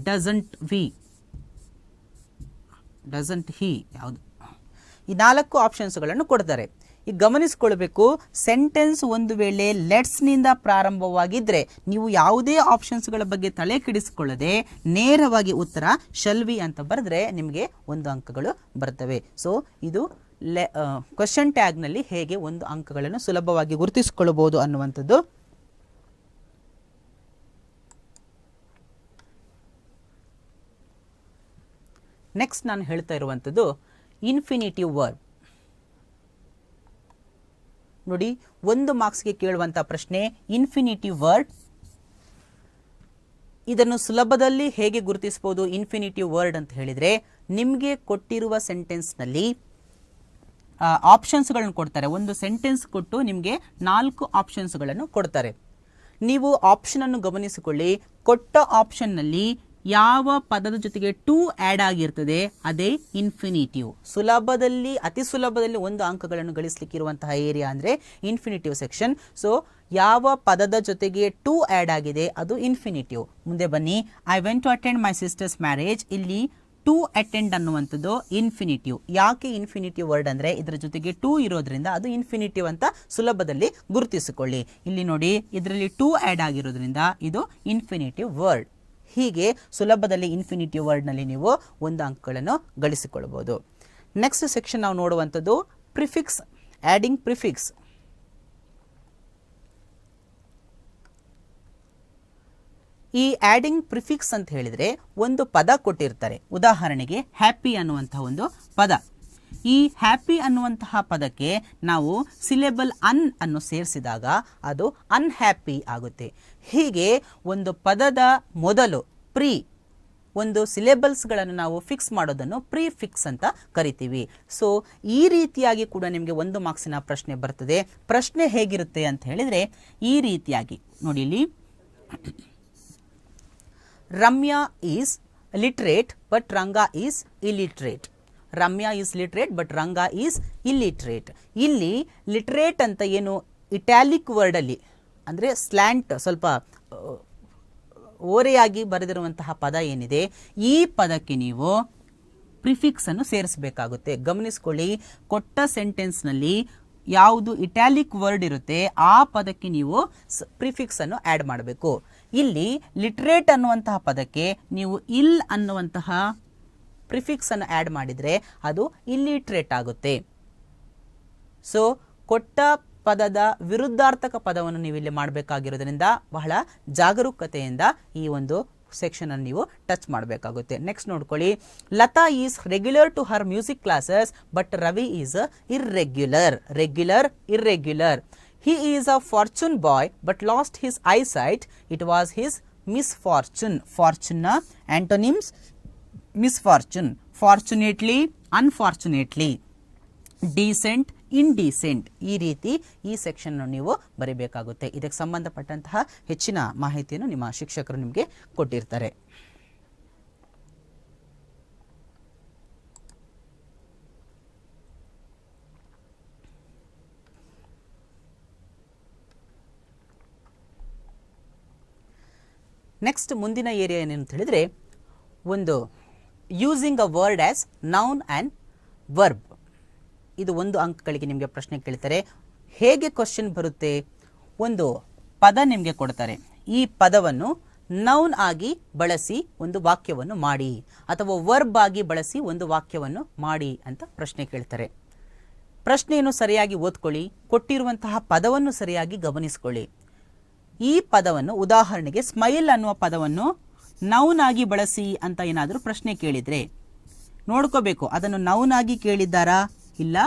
doesn't we, doesn't he, ಯಾವುದು, ಈ 4 ಆಪ್ಷನ್ಸ್ಗಳನ್ನು ಕೊಡ್ತಾರೆ. ಈಗ ಗಮನಿಸ್ಕೊಳ್ಬೇಕು, ಸೆಂಟೆನ್ಸ್ ಒಂದು ವೇಳೆ ಲೆಟ್ಸ್ನಿಂದ ಪ್ರಾರಂಭವಾಗಿದ್ದರೆ ನೀವು ಯಾವುದೇ ಆಪ್ಷನ್ಸ್ಗಳ ಬಗ್ಗೆ ತಲೆ ಕೆಡಿಸಿಕೊಳ್ಳದೆ ನೇರವಾಗಿ ಉತ್ತರ ಶಲ್ ವಿ ಅಂತ ಬರೆದ್ರೆ ನಿಮಗೆ 1 ಅಂಕಗಳು ಬರ್ತವೆ. ಸೊ ಇದು ಕ್ವಶನ್ ಟ್ಯಾಗ್ನಲ್ಲಿ ಹೇಗೆ 1 ಅಂಕಗಳನ್ನು ಸುಲಭವಾಗಿ ಗುರುತಿಸಿಕೊಳ್ಳಬಹುದು ಅನ್ನುವಂಥದ್ದು. ನೆಕ್ಸ್ಟ್ ನಾನು ಹೇಳ್ತಾ ಇರುವಂಥದ್ದು ಇನ್ಫಿನಿಟಿವ್ ವರ್ಬ್. ನೋಡಿ, 1 ಮಾರ್ಕ್ಸ್ಗೆ ಕೇಳುವಂಥ ಪ್ರಶ್ನೆ ಇನ್ಫಿನಿಟಿವ್ ವರ್ಡ್. ಇದನ್ನು ಸುಲಭದಲ್ಲಿ ಹೇಗೆ ಗುರುತಿಸಬಹುದು ಇನ್ಫಿನಿಟಿವ್ ವರ್ಡ್ ಅಂತ ಹೇಳಿದರೆ, ನಿಮಗೆ ಕೊಟ್ಟಿರುವ ಸೆಂಟೆನ್ಸ್ನಲ್ಲಿ ಆಪ್ಷನ್ಸ್ಗಳನ್ನು ಕೊಡ್ತಾರೆ. ಒಂದು ಸೆಂಟೆನ್ಸ್ ಕೊಟ್ಟು ನಿಮಗೆ 4 ಆಪ್ಷನ್ಸ್ಗಳನ್ನು ಕೊಡ್ತಾರೆ. ನೀವು ಆಪ್ಷನನ್ನು ಗಮನಿಸಿಕೊಳ್ಳಿ. ಕೊಟ್ಟ ಆಪ್ಷನ್ನಲ್ಲಿ ಯಾವ ಪದದ ಜೊತೆಗೆ ಟು ಆ್ಯಡ್ ಆಗಿರ್ತದೆ ಅದೇ ಇನ್ಫಿನಿಟಿವ್. ಸುಲಭದಲ್ಲಿ, ಅತಿ ಸುಲಭದಲ್ಲಿ 1 ಅಂಕಗಳನ್ನು ಗಳಿಸಲಿಕ್ಕಿರುವಂತಹ ಏರಿಯಾ ಅಂದರೆ ಇನ್ಫಿನಿಟಿವ್ ಸೆಕ್ಷನ್. ಸೊ ಯಾವ ಪದದ ಜೊತೆಗೆ ಟು ಆ್ಯಡ್ ಆಗಿದೆ ಅದು ಇನ್ಫಿನಿಟಿವ್. ಮುಂದೆ ಬನ್ನಿ. I went to attend my sister's marriage. ಇಲ್ಲಿ ಟು ಅಟೆಂಡ್ ಅನ್ನುವಂಥದ್ದು ಇನ್ಫಿನಿಟಿವ್. ಯಾಕೆ ಇನ್ಫಿನಿಟಿವ್ ವರ್ಡ್ ಅಂದರೆ ಇದರ ಜೊತೆಗೆ ಟು ಇರೋದ್ರಿಂದ ಅದು ಇನ್ಫಿನಿಟಿವ್ ಅಂತ ಸುಲಭದಲ್ಲಿ ಗುರುತಿಸಿಕೊಳ್ಳಿ. ಇಲ್ಲಿ ನೋಡಿ, ಇದರಲ್ಲಿ ಟು ಆ್ಯಡ್ ಆಗಿರೋದ್ರಿಂದ ಇದು ಇನ್ಫಿನಿಟಿವ್ ವರ್ಡ್. ಹೀಗೆ ಸುಲಭದಲ್ಲಿ ಇನ್ಫಿನಿಟಿವ್ ವರ್ಡ್ನಲ್ಲಿ ನೀವು 1 ಅಂಕಗಳನ್ನು ಗಳಿಸಿಕೊಳ್ಳಬಹುದು. ನೆಕ್ಸ್ಟ್ ಸೆಕ್ಷನ್ ನಾವು ನೋಡುವಂಥದ್ದು ಪ್ರಿಫಿಕ್ಸ್, ಆ್ಯಡಿಂಗ್ ಪ್ರಿಫಿಕ್ಸ್. ಈ ಆ್ಯಡಿಂಗ್ ಪ್ರಿಫಿಕ್ಸ್ ಅಂತ ಹೇಳಿದರೆ ಒಂದು ಪದ ಕೊಟ್ಟಿರ್ತಾರೆ. ಉದಾಹರಣೆಗೆ ಹ್ಯಾಪಿ ಅನ್ನುವಂತಹ ಒಂದು ಪದ. ಈ ಹ್ಯಾಪಿ ಅನ್ನುವಂತಹ ಪದಕ್ಕೆ ನಾವು ಸಿಲೆಬಲ್ ಅನ್ ಅನ್ನು ಸೇರಿಸಿದಾಗ ಅದು ಅನ್ಹ್ಯಾಪಿ ಆಗುತ್ತೆ. ಹೀಗೆ ಒಂದು ಪದದ ಮೊದಲು ಒಂದು ಸಿಲೆಬಲ್ಸ್ಗಳನ್ನು ನಾವು ಫಿಕ್ಸ್ ಮಾಡೋದನ್ನು ಪ್ರಿಫಿಕ್ಸ್ ಅಂತ ಕರಿತೀವಿ. ಸೊ ಈ ರೀತಿಯಾಗಿ ಕೂಡ ನಿಮಗೆ 1 ಮಾರ್ಕ್ಸಿನ ಪ್ರಶ್ನೆ ಬರ್ತದೆ. ಪ್ರಶ್ನೆ ಹೇಗಿರುತ್ತೆ ಅಂತ ಹೇಳಿದರೆ ಈ ರೀತಿಯಾಗಿ ನೋಡಿ, ಇಲ್ಲಿ Ramya is literate but Ranga is illiterate. Ramya is literate but Ranga is illiterate. ಇಲ್ಲಿ ಲಿಟ್ರೇಟ್ ಅಂತ ಏನು ಇಟ್ಯಾಲಿಕ್ ವರ್ಡಲ್ಲಿ ಅಂದರೆ ಸ್ಲ್ಯಾಂಟ್ ಸ್ವಲ್ಪ ಓರೆಯಾಗಿ ಬರೆದಿರುವಂತಹ ಪದ ಏನಿದೆ, ಈ ಪದಕ್ಕೆ ನೀವು ಪ್ರಿಫಿಕ್ಸ್ ಅನ್ನು ಸೇರಿಸಬೇಕಾಗುತ್ತೆ. ಗಮನಿಸ್ಕೊಳ್ಳಿ, ಕೊಟ್ಟ ಸೆಂಟೆನ್ಸ್ನಲ್ಲಿ ಯಾವುದು ಇಟ್ಯಾಲಿಕ್ ವರ್ಡ್ ಇರುತ್ತೆ ಆ ಪದಕ್ಕೆ ನೀವು ಪ್ರಿಫಿಕ್ಸ್ ಅನ್ನು ಆ್ಯಡ್ ಮಾಡಬೇಕು. ಇಲ್ಲಿ ಲಿಟ್ರೇಟ್ ಅನ್ನುವಂತಹ ಪದಕ್ಕೆ ನೀವು ಇಲ್ ಅನ್ನುವಂತಹ ಪ್ರಿಫಿಕ್ಸ್ ಅನ್ನು ಆ್ಯಡ್ ಮಾಡಿದರೆ ಅದು ಇಲ್ಲಿಟ್ರೇಟ್ ಆಗುತ್ತೆ. ಸೊ ಕೊಟ್ಟ ಪದದ ವಿರುದ್ಧಾರ್ಥಕ ಪದವನ್ನು ನೀವು ಇಲ್ಲಿ ಮಾಡಬೇಕಾಗಿರೋದ್ರಿಂದ ಬಹಳ ಜಾಗರೂಕತೆಯಿಂದ ಈ ಒಂದು ಸೆಕ್ಷನ್ ಅನ್ನು ನೀವು ಟಚ್ ಮಾಡಬೇಕಾಗುತ್ತೆ. ನೆಕ್ಸ್ಟ್ ನೋಡ್ಕೊಳ್ಳಿ, Lata is regular to her music classes but Ravi is irregular. Regular, irregular. He is a fortune boy but lost his eyesight. It was his misfortune. Fortune antonyms: misfortune, fortunately, unfortunately, decent, indecent. ಈ ರೀತಿ ಈ ಸೆಕ್ಷನ್ ನೀವು ಬರೀಬೇಕಾಗುತ್ತೆ. ಇದಕ್ಕೆ ಸಂಬಂಧಪಟ್ಟಂತಹ ಹೆಚ್ಚಿನ ಮಾಹಿತಿಯನ್ನು ನಿಮ್ಮ ಶಿಕ್ಷಕರು ನಿಮಗೆ ಕೊಟ್ಟಿರ್ತಾರೆ. ನೆಕ್ಸ್ಟ್ ಮುಂದಿನ ಏರಿಯಾ ಏನಂತ ಹೇಳಿದರೆ ಒಂದು using a word as noun and verb. ಇದು 1 ಅಂಕಗಳಿಗೆ ನಿಮಗೆ ಪ್ರಶ್ನೆ ಕೇಳ್ತಾರೆ. ಹೇಗೆ ಕ್ವಶನ್ ಬರುತ್ತೆ? ಒಂದು ಪದ ನಿಮಗೆ ಕೊಡ್ತಾರೆ, ಈ ಪದವನ್ನು ನೌನ್ ಆಗಿ ಬಳಸಿ ಒಂದು ವಾಕ್ಯವನ್ನು ಮಾಡಿ ಅಥವಾ ವರ್ಬ್ ಆಗಿ ಬಳಸಿ ಒಂದು ವಾಕ್ಯವನ್ನು ಮಾಡಿ ಅಂತ ಪ್ರಶ್ನೆ ಕೇಳ್ತಾರೆ. ಪ್ರಶ್ನೆಯನ್ನು ಸರಿಯಾಗಿ ಓದ್ಕೊಳ್ಳಿ, ಕೊಟ್ಟಿರುವಂತಹ ಪದವನ್ನು ಸರಿಯಾಗಿ ಗಮನಿಸ್ಕೊಳ್ಳಿ. ಈ ಪದವನ್ನು ಉದಾಹರಣೆಗೆ ಸ್ಮೈಲ್ ಅನ್ನುವ ಪದವನ್ನು ನೌನ್ ಆಗಿ ಬಳಸಿ ಅಂತ ಏನಾದರೂ ಪ್ರಶ್ನೆ ಕೇಳಿದರೆ ನೋಡ್ಕೋಬೇಕು, ಅದನ್ನು ನೌನ್ ಆಗಿ ಕೇಳಿದ್ದಾರಾ ಇಲ್ಲ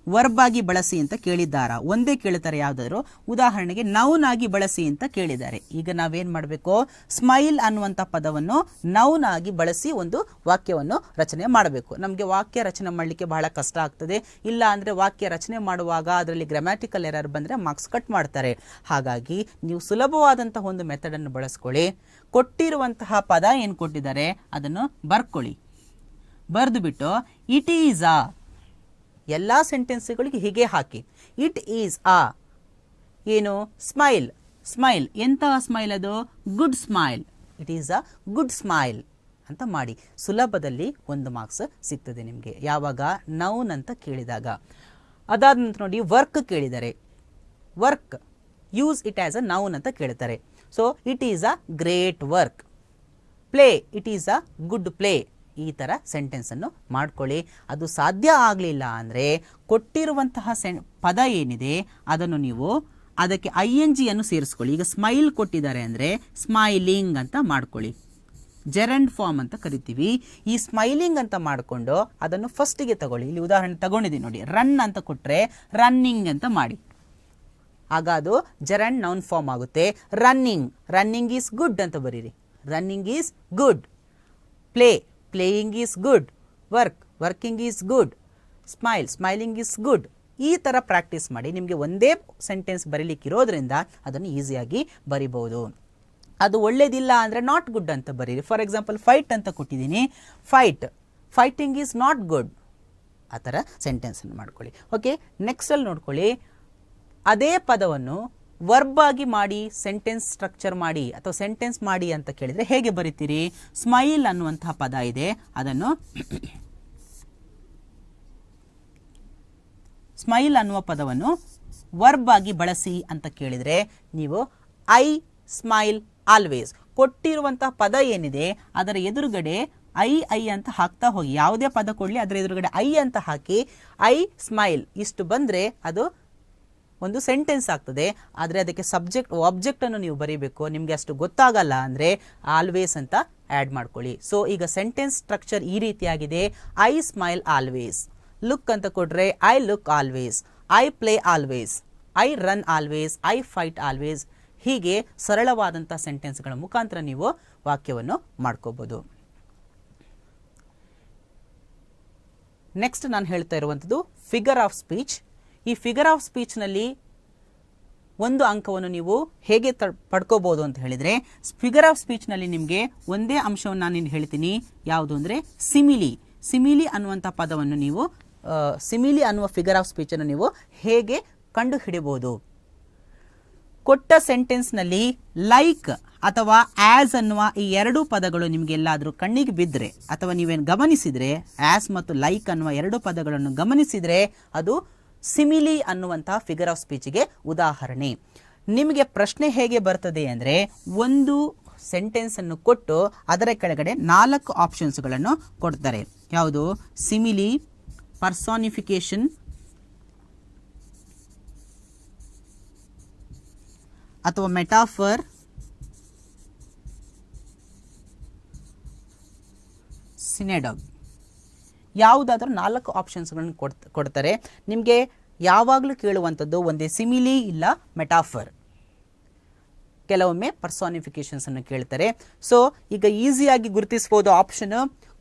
ವರ್ಬ್ ಆಗಿ ಬಳಸಿ ಅಂತ ಕೇಳಿದ್ದಾರಾ. ಒಂದೇ ಕೇಳ್ತಾರೆ ಯಾವುದಾದ್ರು. ಉದಾಹರಣೆಗೆ ನೌನ್ ಆಗಿ ಬಳಸಿ ಅಂತ ಕೇಳಿದ್ದಾರೆ. ಈಗ ನಾವೇನು ಮಾಡಬೇಕು, ಸ್ಮೈಲ್ ಅನ್ನುವಂಥ ಪದವನ್ನು ನೌನ್ ಆಗಿ ಬಳಸಿ ಒಂದು ವಾಕ್ಯವನ್ನು ರಚನೆ ಮಾಡಬೇಕು. ನಮಗೆ ವಾಕ್ಯ ರಚನೆ ಮಾಡಲಿಕ್ಕೆ ಬಹಳ ಕಷ್ಟ ಆಗ್ತದೆ. ಇಲ್ಲ ಅಂದರೆ ವಾಕ್ಯ ರಚನೆ ಮಾಡುವಾಗ ಅದರಲ್ಲಿ ಗ್ರಾಮ್ಯಾಟಿಕಲ್ ಎರರ್ ಬಂದರೆ ಮಾರ್ಕ್ಸ್ ಕಟ್ ಮಾಡ್ತಾರೆ. ಹಾಗಾಗಿ ನೀವು ಸುಲಭವಾದಂತಹ ಒಂದು ಮೆಥಡನ್ನು ಬಳಸ್ಕೊಳ್ಳಿ. ಕೊಟ್ಟಿರುವಂತಹ ಪದ ಏನು ಕೊಟ್ಟಿದ್ದಾರೆ ಅದನ್ನು ಬರ್ಕೊಳ್ಳಿ. ಬರೆದು ಬಿಟ್ಟು ಇಟ್ ಈಸ್ ಆ, ಎಲ್ಲ ಸೆಂಟೆನ್ಸ್ಗಳಿಗೆ ಹೀಗೆ ಹಾಕಿ. ಇಟ್ ಈಸ್ ಆ ಏನು ಸ್ಮೈಲ್. ಸ್ಮೈಲ್ ಎಂತಹ ಸ್ಮೈಲ್ ಅದು? Good smile. It is a good smile ಅಂತ ಮಾಡಿ. ಸುಲಭದಲ್ಲಿ 1 ಮಾರ್ಕ್ಸ್ ಸಿಗ್ತದೆ ನಿಮಗೆ ಯಾವಾಗ ನೌನ್ ಅಂತ ಕೇಳಿದಾಗ. ಅದಾದ ನಂತರ ನೋಡಿ ವರ್ಕ್ ಕೇಳಿದ್ದಾರೆ. Work use it as a noun ಅಂತ ಕೇಳ್ತಾರೆ. So it is a great work. Play, it is a good play. ಈ ಥರ ಸೆಂಟೆನ್ಸನ್ನು ಮಾಡ್ಕೊಳ್ಳಿ. ಅದು ಸಾಧ್ಯ ಆಗಲಿಲ್ಲ ಅಂದರೆ ಕೊಟ್ಟಿರುವಂತಹ ಪದ ಏನಿದೆ ಅದನ್ನು ನೀವು ಅದಕ್ಕೆ ING ಅನ್ನು ಸೇರಿಸ್ಕೊಳ್ಳಿ. ಈಗ ಸ್ಮೈಲ್ ಕೊಟ್ಟಿದ್ದಾರೆ ಅಂದರೆ ಸ್ಮೈಲಿಂಗ್ ಅಂತ ಮಾಡ್ಕೊಳ್ಳಿ. ಜೆರಂಡ್ ಫಾರ್ಮ್ ಅಂತ ಕರಿತೀವಿ. ಈ ಸ್ಮೈಲಿಂಗ್ ಅಂತ ಮಾಡಿಕೊಂಡು ಅದನ್ನು ಫಸ್ಟಿಗೆ ತಗೊಳ್ಳಿ. ಇಲ್ಲಿ ಉದಾಹರಣೆ ತಗೊಂಡಿದ್ದೀನಿ ನೋಡಿ, ರನ್ ಅಂತ ಕೊಟ್ಟರೆ ರನ್ನಿಂಗ್ ಅಂತ ಮಾಡಿ. ಆಗ ಅದು ಜೆರಂಡ್ ನೌನ್ ಫಾರ್ಮ್ ಆಗುತ್ತೆ. ರನ್ನಿಂಗ್, ರನ್ನಿಂಗ್ ಈಸ್ ಗುಡ್ ಅಂತ ಬರೀರಿ. Running is good. Play, playing is good. Work, working is good. Smile, smiling is good. ಈ ಥರ ಪ್ರಾಕ್ಟೀಸ್ ಮಾಡಿ. ನಿಮಗೆ ಒಂದೇ ಸೆಂಟೆನ್ಸ್ ಬರೀಲಿಕ್ಕಿರೋದ್ರಿಂದ ಅದನ್ನು ಈಸಿಯಾಗಿ ಬರಿಬೋದು. ಅದು ಒಳ್ಳೇದಿಲ್ಲ ಅಂದರೆ ನಾಟ್ ಗುಡ್ ಅಂತ ಬರೀರಿ. ಫಾರ್ ಎಕ್ಸಾಂಪಲ್ ಫೈಟ್ ಅಂತ ಕೊಟ್ಟಿದ್ದೀನಿ. Fight, fighting is not good. ಆ ಥರ ಸೆಂಟೆನ್ಸನ್ನು ಮಾಡ್ಕೊಳ್ಳಿ. ಓಕೆ, ನೆಕ್ಸ್ಟಲ್ಲಿ ನೋಡ್ಕೊಳ್ಳಿ. ಅದೇ ಪದವನ್ನು ವರ್ಬ್ ಆಗಿ ಮಾಡಿ ಸೆಂಟೆನ್ಸ್ ಸ್ಟ್ರಕ್ಚರ್ ಮಾಡಿ ಅಥವಾ ಸೆಂಟೆನ್ಸ್ ಮಾಡಿ ಅಂತ ಕೇಳಿದ್ರೆ ಹೇಗೆ ಬರೀತೀರಿ? ಸ್ಮೈಲ್ ಅನ್ನುವಂತಹ ಪದ ಇದೆ, ಅದನ್ನು ಸ್ಮೈಲ್ ಅನ್ನುವ ಪದವನ್ನು ವರ್ಬ್ ಆಗಿ ಬಳಸಿ ಅಂತ ಕೇಳಿದ್ರೆ ನೀವು ಐ ಸ್ಮೈಲ್ ಆಲ್ವೇಸ್ ಕೊಟ್ಟಿರುವಂತಹ ಪದ ಏನಿದೆ ಅದರ ಎದುರುಗಡೆ ಐ ಅಂತ ಹಾಕ್ತಾ ಹೋಗಿ. ಯಾವುದೇ ಪದ ಕೊಡಲಿ ಅದರ ಎದುರುಗಡೆ ಐ ಅಂತ ಹಾಕಿ ಐ ಸ್ಮೈಲ್ ಇಷ್ಟು ಬಂದರೆ ಅದು ಒಂದು ಸೆಂಟೆನ್ಸ್ ಆಗ್ತದೆ. ಆದರೆ ಅದಕ್ಕೆ ಸಬ್ಜೆಕ್ಟ್ ಆಬ್ಜೆಕ್ಟ್ ಅನ್ನು ನೀವು ಬರೀಬೇಕು. ನಿಮಗೆ ಅಷ್ಟು ಗೊತ್ತಾಗಲ್ಲ ಅಂದರೆ ಆಲ್ವೇಸ್ ಅಂತ ಆ್ಯಡ್ ಮಾಡ್ಕೊಳ್ಳಿ. ಸೊ ಈಗ ಸೆಂಟೆನ್ಸ್ ಸ್ಟ್ರಕ್ಚರ್ ಈ ರೀತಿಯಾಗಿದೆ. I smile always. ಲುಕ್ ಅಂತ ಕೊಟ್ರೆ I look always, I play always, I run always, I fight always. ಹೀಗೆ ಸರಳವಾದಂಥ ಸೆಂಟೆನ್ಸ್ಗಳ ಮುಖಾಂತರ ನೀವು ವಾಕ್ಯವನ್ನು ಮಾಡ್ಕೋಬಹುದು. ನೆಕ್ಸ್ಟ್ ನಾನು ಹೇಳ್ತಾ ಇರುವಂಥದ್ದು ಫಿಗರ್ ಆಫ್ ಸ್ಪೀಚ್. ಈ ಫಿಗರ್ ಆಫ್ ಸ್ಪೀಚ್ನಲ್ಲಿ ಒಂದು ಅಂಕವನ್ನು ನೀವು ಹೇಗೆ ಪಡ್ಕೋಬಹುದು ಅಂತ ಹೇಳಿದರೆ, ಫಿಗರ್ ಆಫ್ ಸ್ಪೀಚ್ನಲ್ಲಿ ನಿಮಗೆ ಒಂದೇ ಅಂಶವನ್ನು ನಾನು ಹೇಳ್ತೀನಿ. ಯಾವುದು ಅಂದರೆ ಸಿಮಿಲಿ. ಸಿಮಿಲಿ ಅನ್ನುವಂಥ ಪದವನ್ನು ನೀವು ಸಿಮಿಲಿ ಅನ್ನುವ ಫಿಗರ್ ಆಫ್ ಸ್ಪೀಚನ್ನು ನೀವು ಹೇಗೆ ಕಂಡು ಹಿಡಿಬಹುದು? ಕೊಟ್ಟ ಸೆಂಟೆನ್ಸ್ನಲ್ಲಿ ಲೈಕ್ ಅಥವಾ ಆಸ್ ಅನ್ನುವ ಈ ಎರಡೂ ಪದಗಳು ನಿಮಗೆಲ್ಲಾದರೂ ಕಣ್ಣಿಗೆ ಬಿದ್ದರೆ ಅಥವಾ ನೀವೇನು ಗಮನಿಸಿದರೆ, ಆಸ್ ಮತ್ತು ಲೈಕ್ ಅನ್ನುವ ಎರಡು ಪದಗಳನ್ನು ಗಮನಿಸಿದರೆ ಅದು ಸಿಮಿಲಿ ಅನ್ನುವಂತಹ ಫಿಗರ್ ಆಫ್ ಸ್ಪೀಚ್ಗೆ ಉದಾಹರಣೆ. ನಿಮಗೆ ಪ್ರಶ್ನೆ ಹೇಗೆ ಬರ್ತದೆ ಅಂದರೆ, ಒಂದು ಸೆಂಟೆನ್ಸ್ ಅನ್ನು ಕೊಟ್ಟು ಅದರ ಕೆಳಗಡೆ 4 ಆಪ್ಷನ್ಸ್ಗಳನ್ನು ಕೊಡ್ತಾರೆ. ಯಾವುದು? ಸಿಮಿಲಿ, ಪರ್ಸಾನಿಫಿಕೇಶನ್, ಅಥವಾ ಮೆಟಾಫರ್, ಸಿನೆಡಾಗ್. ಯಾವುದಾದ್ರೂ 4 ಆಪ್ಷನ್ಸ್ಗಳನ್ನು ಕೊಡ್ತಾರೆ. ನಿಮಗೆ ಯಾವಾಗಲೂ ಕೇಳುವಂಥದ್ದು ಒಂದೇ ಸಿಮಿಲಿ ಇಲ್ಲ ಮೆಟಾಫರ್, ಕೆಲವೊಮ್ಮೆ ಪರ್ಸಾನಿಫಿಕೇಶನ್ಸ್ ಅನ್ನು ಕೇಳ್ತಾರೆ. ಸೊ ಈಗ ಈಸಿಯಾಗಿ ಗುರುತಿಸಬಹುದು. ಆಪ್ಷನ್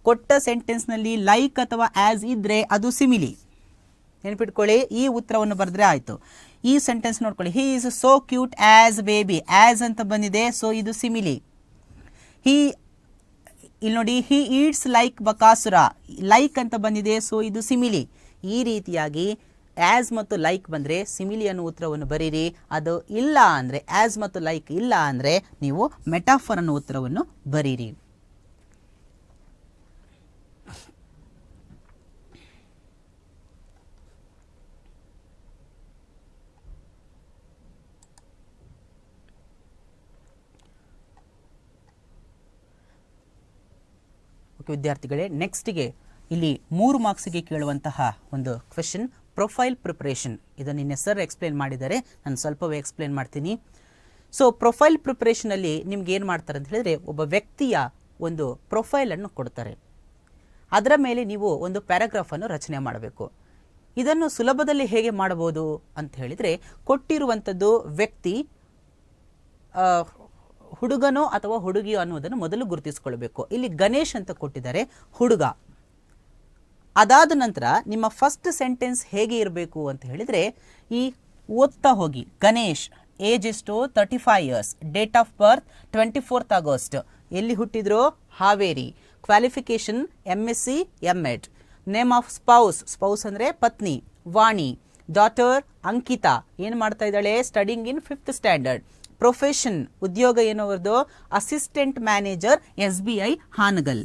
ಕೊಟ್ಟ ಸೆಂಟೆನ್ಸ್ನಲ್ಲಿ ಲೈಕ್ ಅಥವಾ ಆಸ್ ಇದ್ರೆ ಅದು ಸಿಮಿಲಿ. ನೆನಪಿಟ್ಕೊಳ್ಳಿ, ಈ ಉತ್ತರವನ್ನು ಬರೆದ್ರೆ ಆಯಿತು. ಈ ಸೆಂಟೆನ್ಸ್ ನೋಡ್ಕೊಳ್ಳಿ, he is so cute as baby, as ಅಂತ ಬಂದಿದೆ, ಸೊ ಇದು ಸಿಮಿಲಿ. ಇಲ್ಲಿ ನೋಡಿ, ಹಿ ಈಟ್ಸ್ ಲೈಕ್ ಬಕಾಸುರ, ಲೈಕ್ ಅಂತ ಬಂದಿದೆ, ಸೊ ಇದು ಸಿಮಿಲಿ. ಈ ರೀತಿಯಾಗಿ ಆಸ್ ಮತ್ತು ಲೈಕ್ ಬಂದರೆ ಸಿಮಿಲಿ ಅನ್ನೋ ಉತ್ತರವನ್ನು ಬರೀರಿ. ಅದು ಇಲ್ಲ ಅಂದರೆ, ಆಸ್ ಮತ್ತು ಲೈಕ್ ಇಲ್ಲ ಅಂದರೆ ನೀವು ಮೆಟಾಫರ್ ಅನ್ನೋ ಉತ್ತರವನ್ನು ಬರೀರಿ. ಓಕೆ ವಿದ್ಯಾರ್ಥಿಗಳೇ, ನೆಕ್ಸ್ಟ್ಗೆ ಇಲ್ಲಿ 3 ಮಾರ್ಕ್ಸ್ಗೆ ಕೇಳುವಂತಹ ಒಂದು ಕ್ವೆಶನ್, ಪ್ರೊಫೈಲ್ ಪ್ರಿಪರೇಷನ್. ಇದನ್ನು ನಿನ್ನೆ ಸರ್ ಎಕ್ಸ್ಪ್ಲೇನ್ ಮಾಡಿದ್ದಾರೆ, ನಾನು ಸ್ವಲ್ಪವೇ ಎಕ್ಸ್ಪ್ಲೇನ್ ಮಾಡ್ತೀನಿ. ಸೊ ಪ್ರೊಫೈಲ್ ಪ್ರಿಪರೇಷನಲ್ಲಿ ನಿಮ್ಗೆ ಏನು ಮಾಡ್ತಾರೆ ಅಂತ ಹೇಳಿದ್ರೆ, ಒಬ್ಬ ವ್ಯಕ್ತಿಯ ಒಂದು ಪ್ರೊಫೈಲನ್ನು ಕೊಡ್ತಾರೆ. ಅದರ ಮೇಲೆ ನೀವು ಒಂದು ಪ್ಯಾರಾಗ್ರಾಫನ್ನು ರಚನೆ ಮಾಡಬೇಕು. ಇದನ್ನು ಸುಲಭದಲ್ಲಿ ಹೇಗೆ ಮಾಡಬಹುದು ಅಂತ ಹೇಳಿದರೆ, ಕೊಟ್ಟಿರುವಂಥದ್ದು ವ್ಯಕ್ತಿ ಹುಡುಗನೋ ಅಥವಾ ಹುಡುಗಿಯೋ ಅನ್ನೋದನ್ನು ಮೊದಲು ಗುರುತಿಸಿಕೊಳ್ಬೇಕು. ಇಲ್ಲಿ ಗಣೇಶ್ ಅಂತ ಕೊಟ್ಟಿದ್ದಾರೆ, ಹುಡುಗ. ಅದಾದ ನಂತರ ನಿಮ್ಮ ಫಸ್ಟ್ ಸೆಂಟೆನ್ಸ್ ಹೇಗೆ ಇರಬೇಕು ಅಂತ ಹೇಳಿದರೆ, ಈ ಓದ್ತಾ ಹೋಗಿ. ಗಣೇಶ್, ಏಜ್ ಎಷ್ಟು? 35 years, date of birth 24th August, ಎಲ್ಲಿ ಹುಟ್ಟಿದ್ರು? Haveri, qualification MSc M.Ed, name of spouse, spouse ಅಂದರೆ ಪತ್ನಿ, ವಾಣಿ, ಡಾಟರ್ ಅಂಕಿತಾ, ಏನು ಮಾಡ್ತಾ ಇದ್ದಾಳೆ? Studying in 5th standard, profession, ಉದ್ಯೋಗ ಏನವರದು? Assistant manager SBI Hanagal.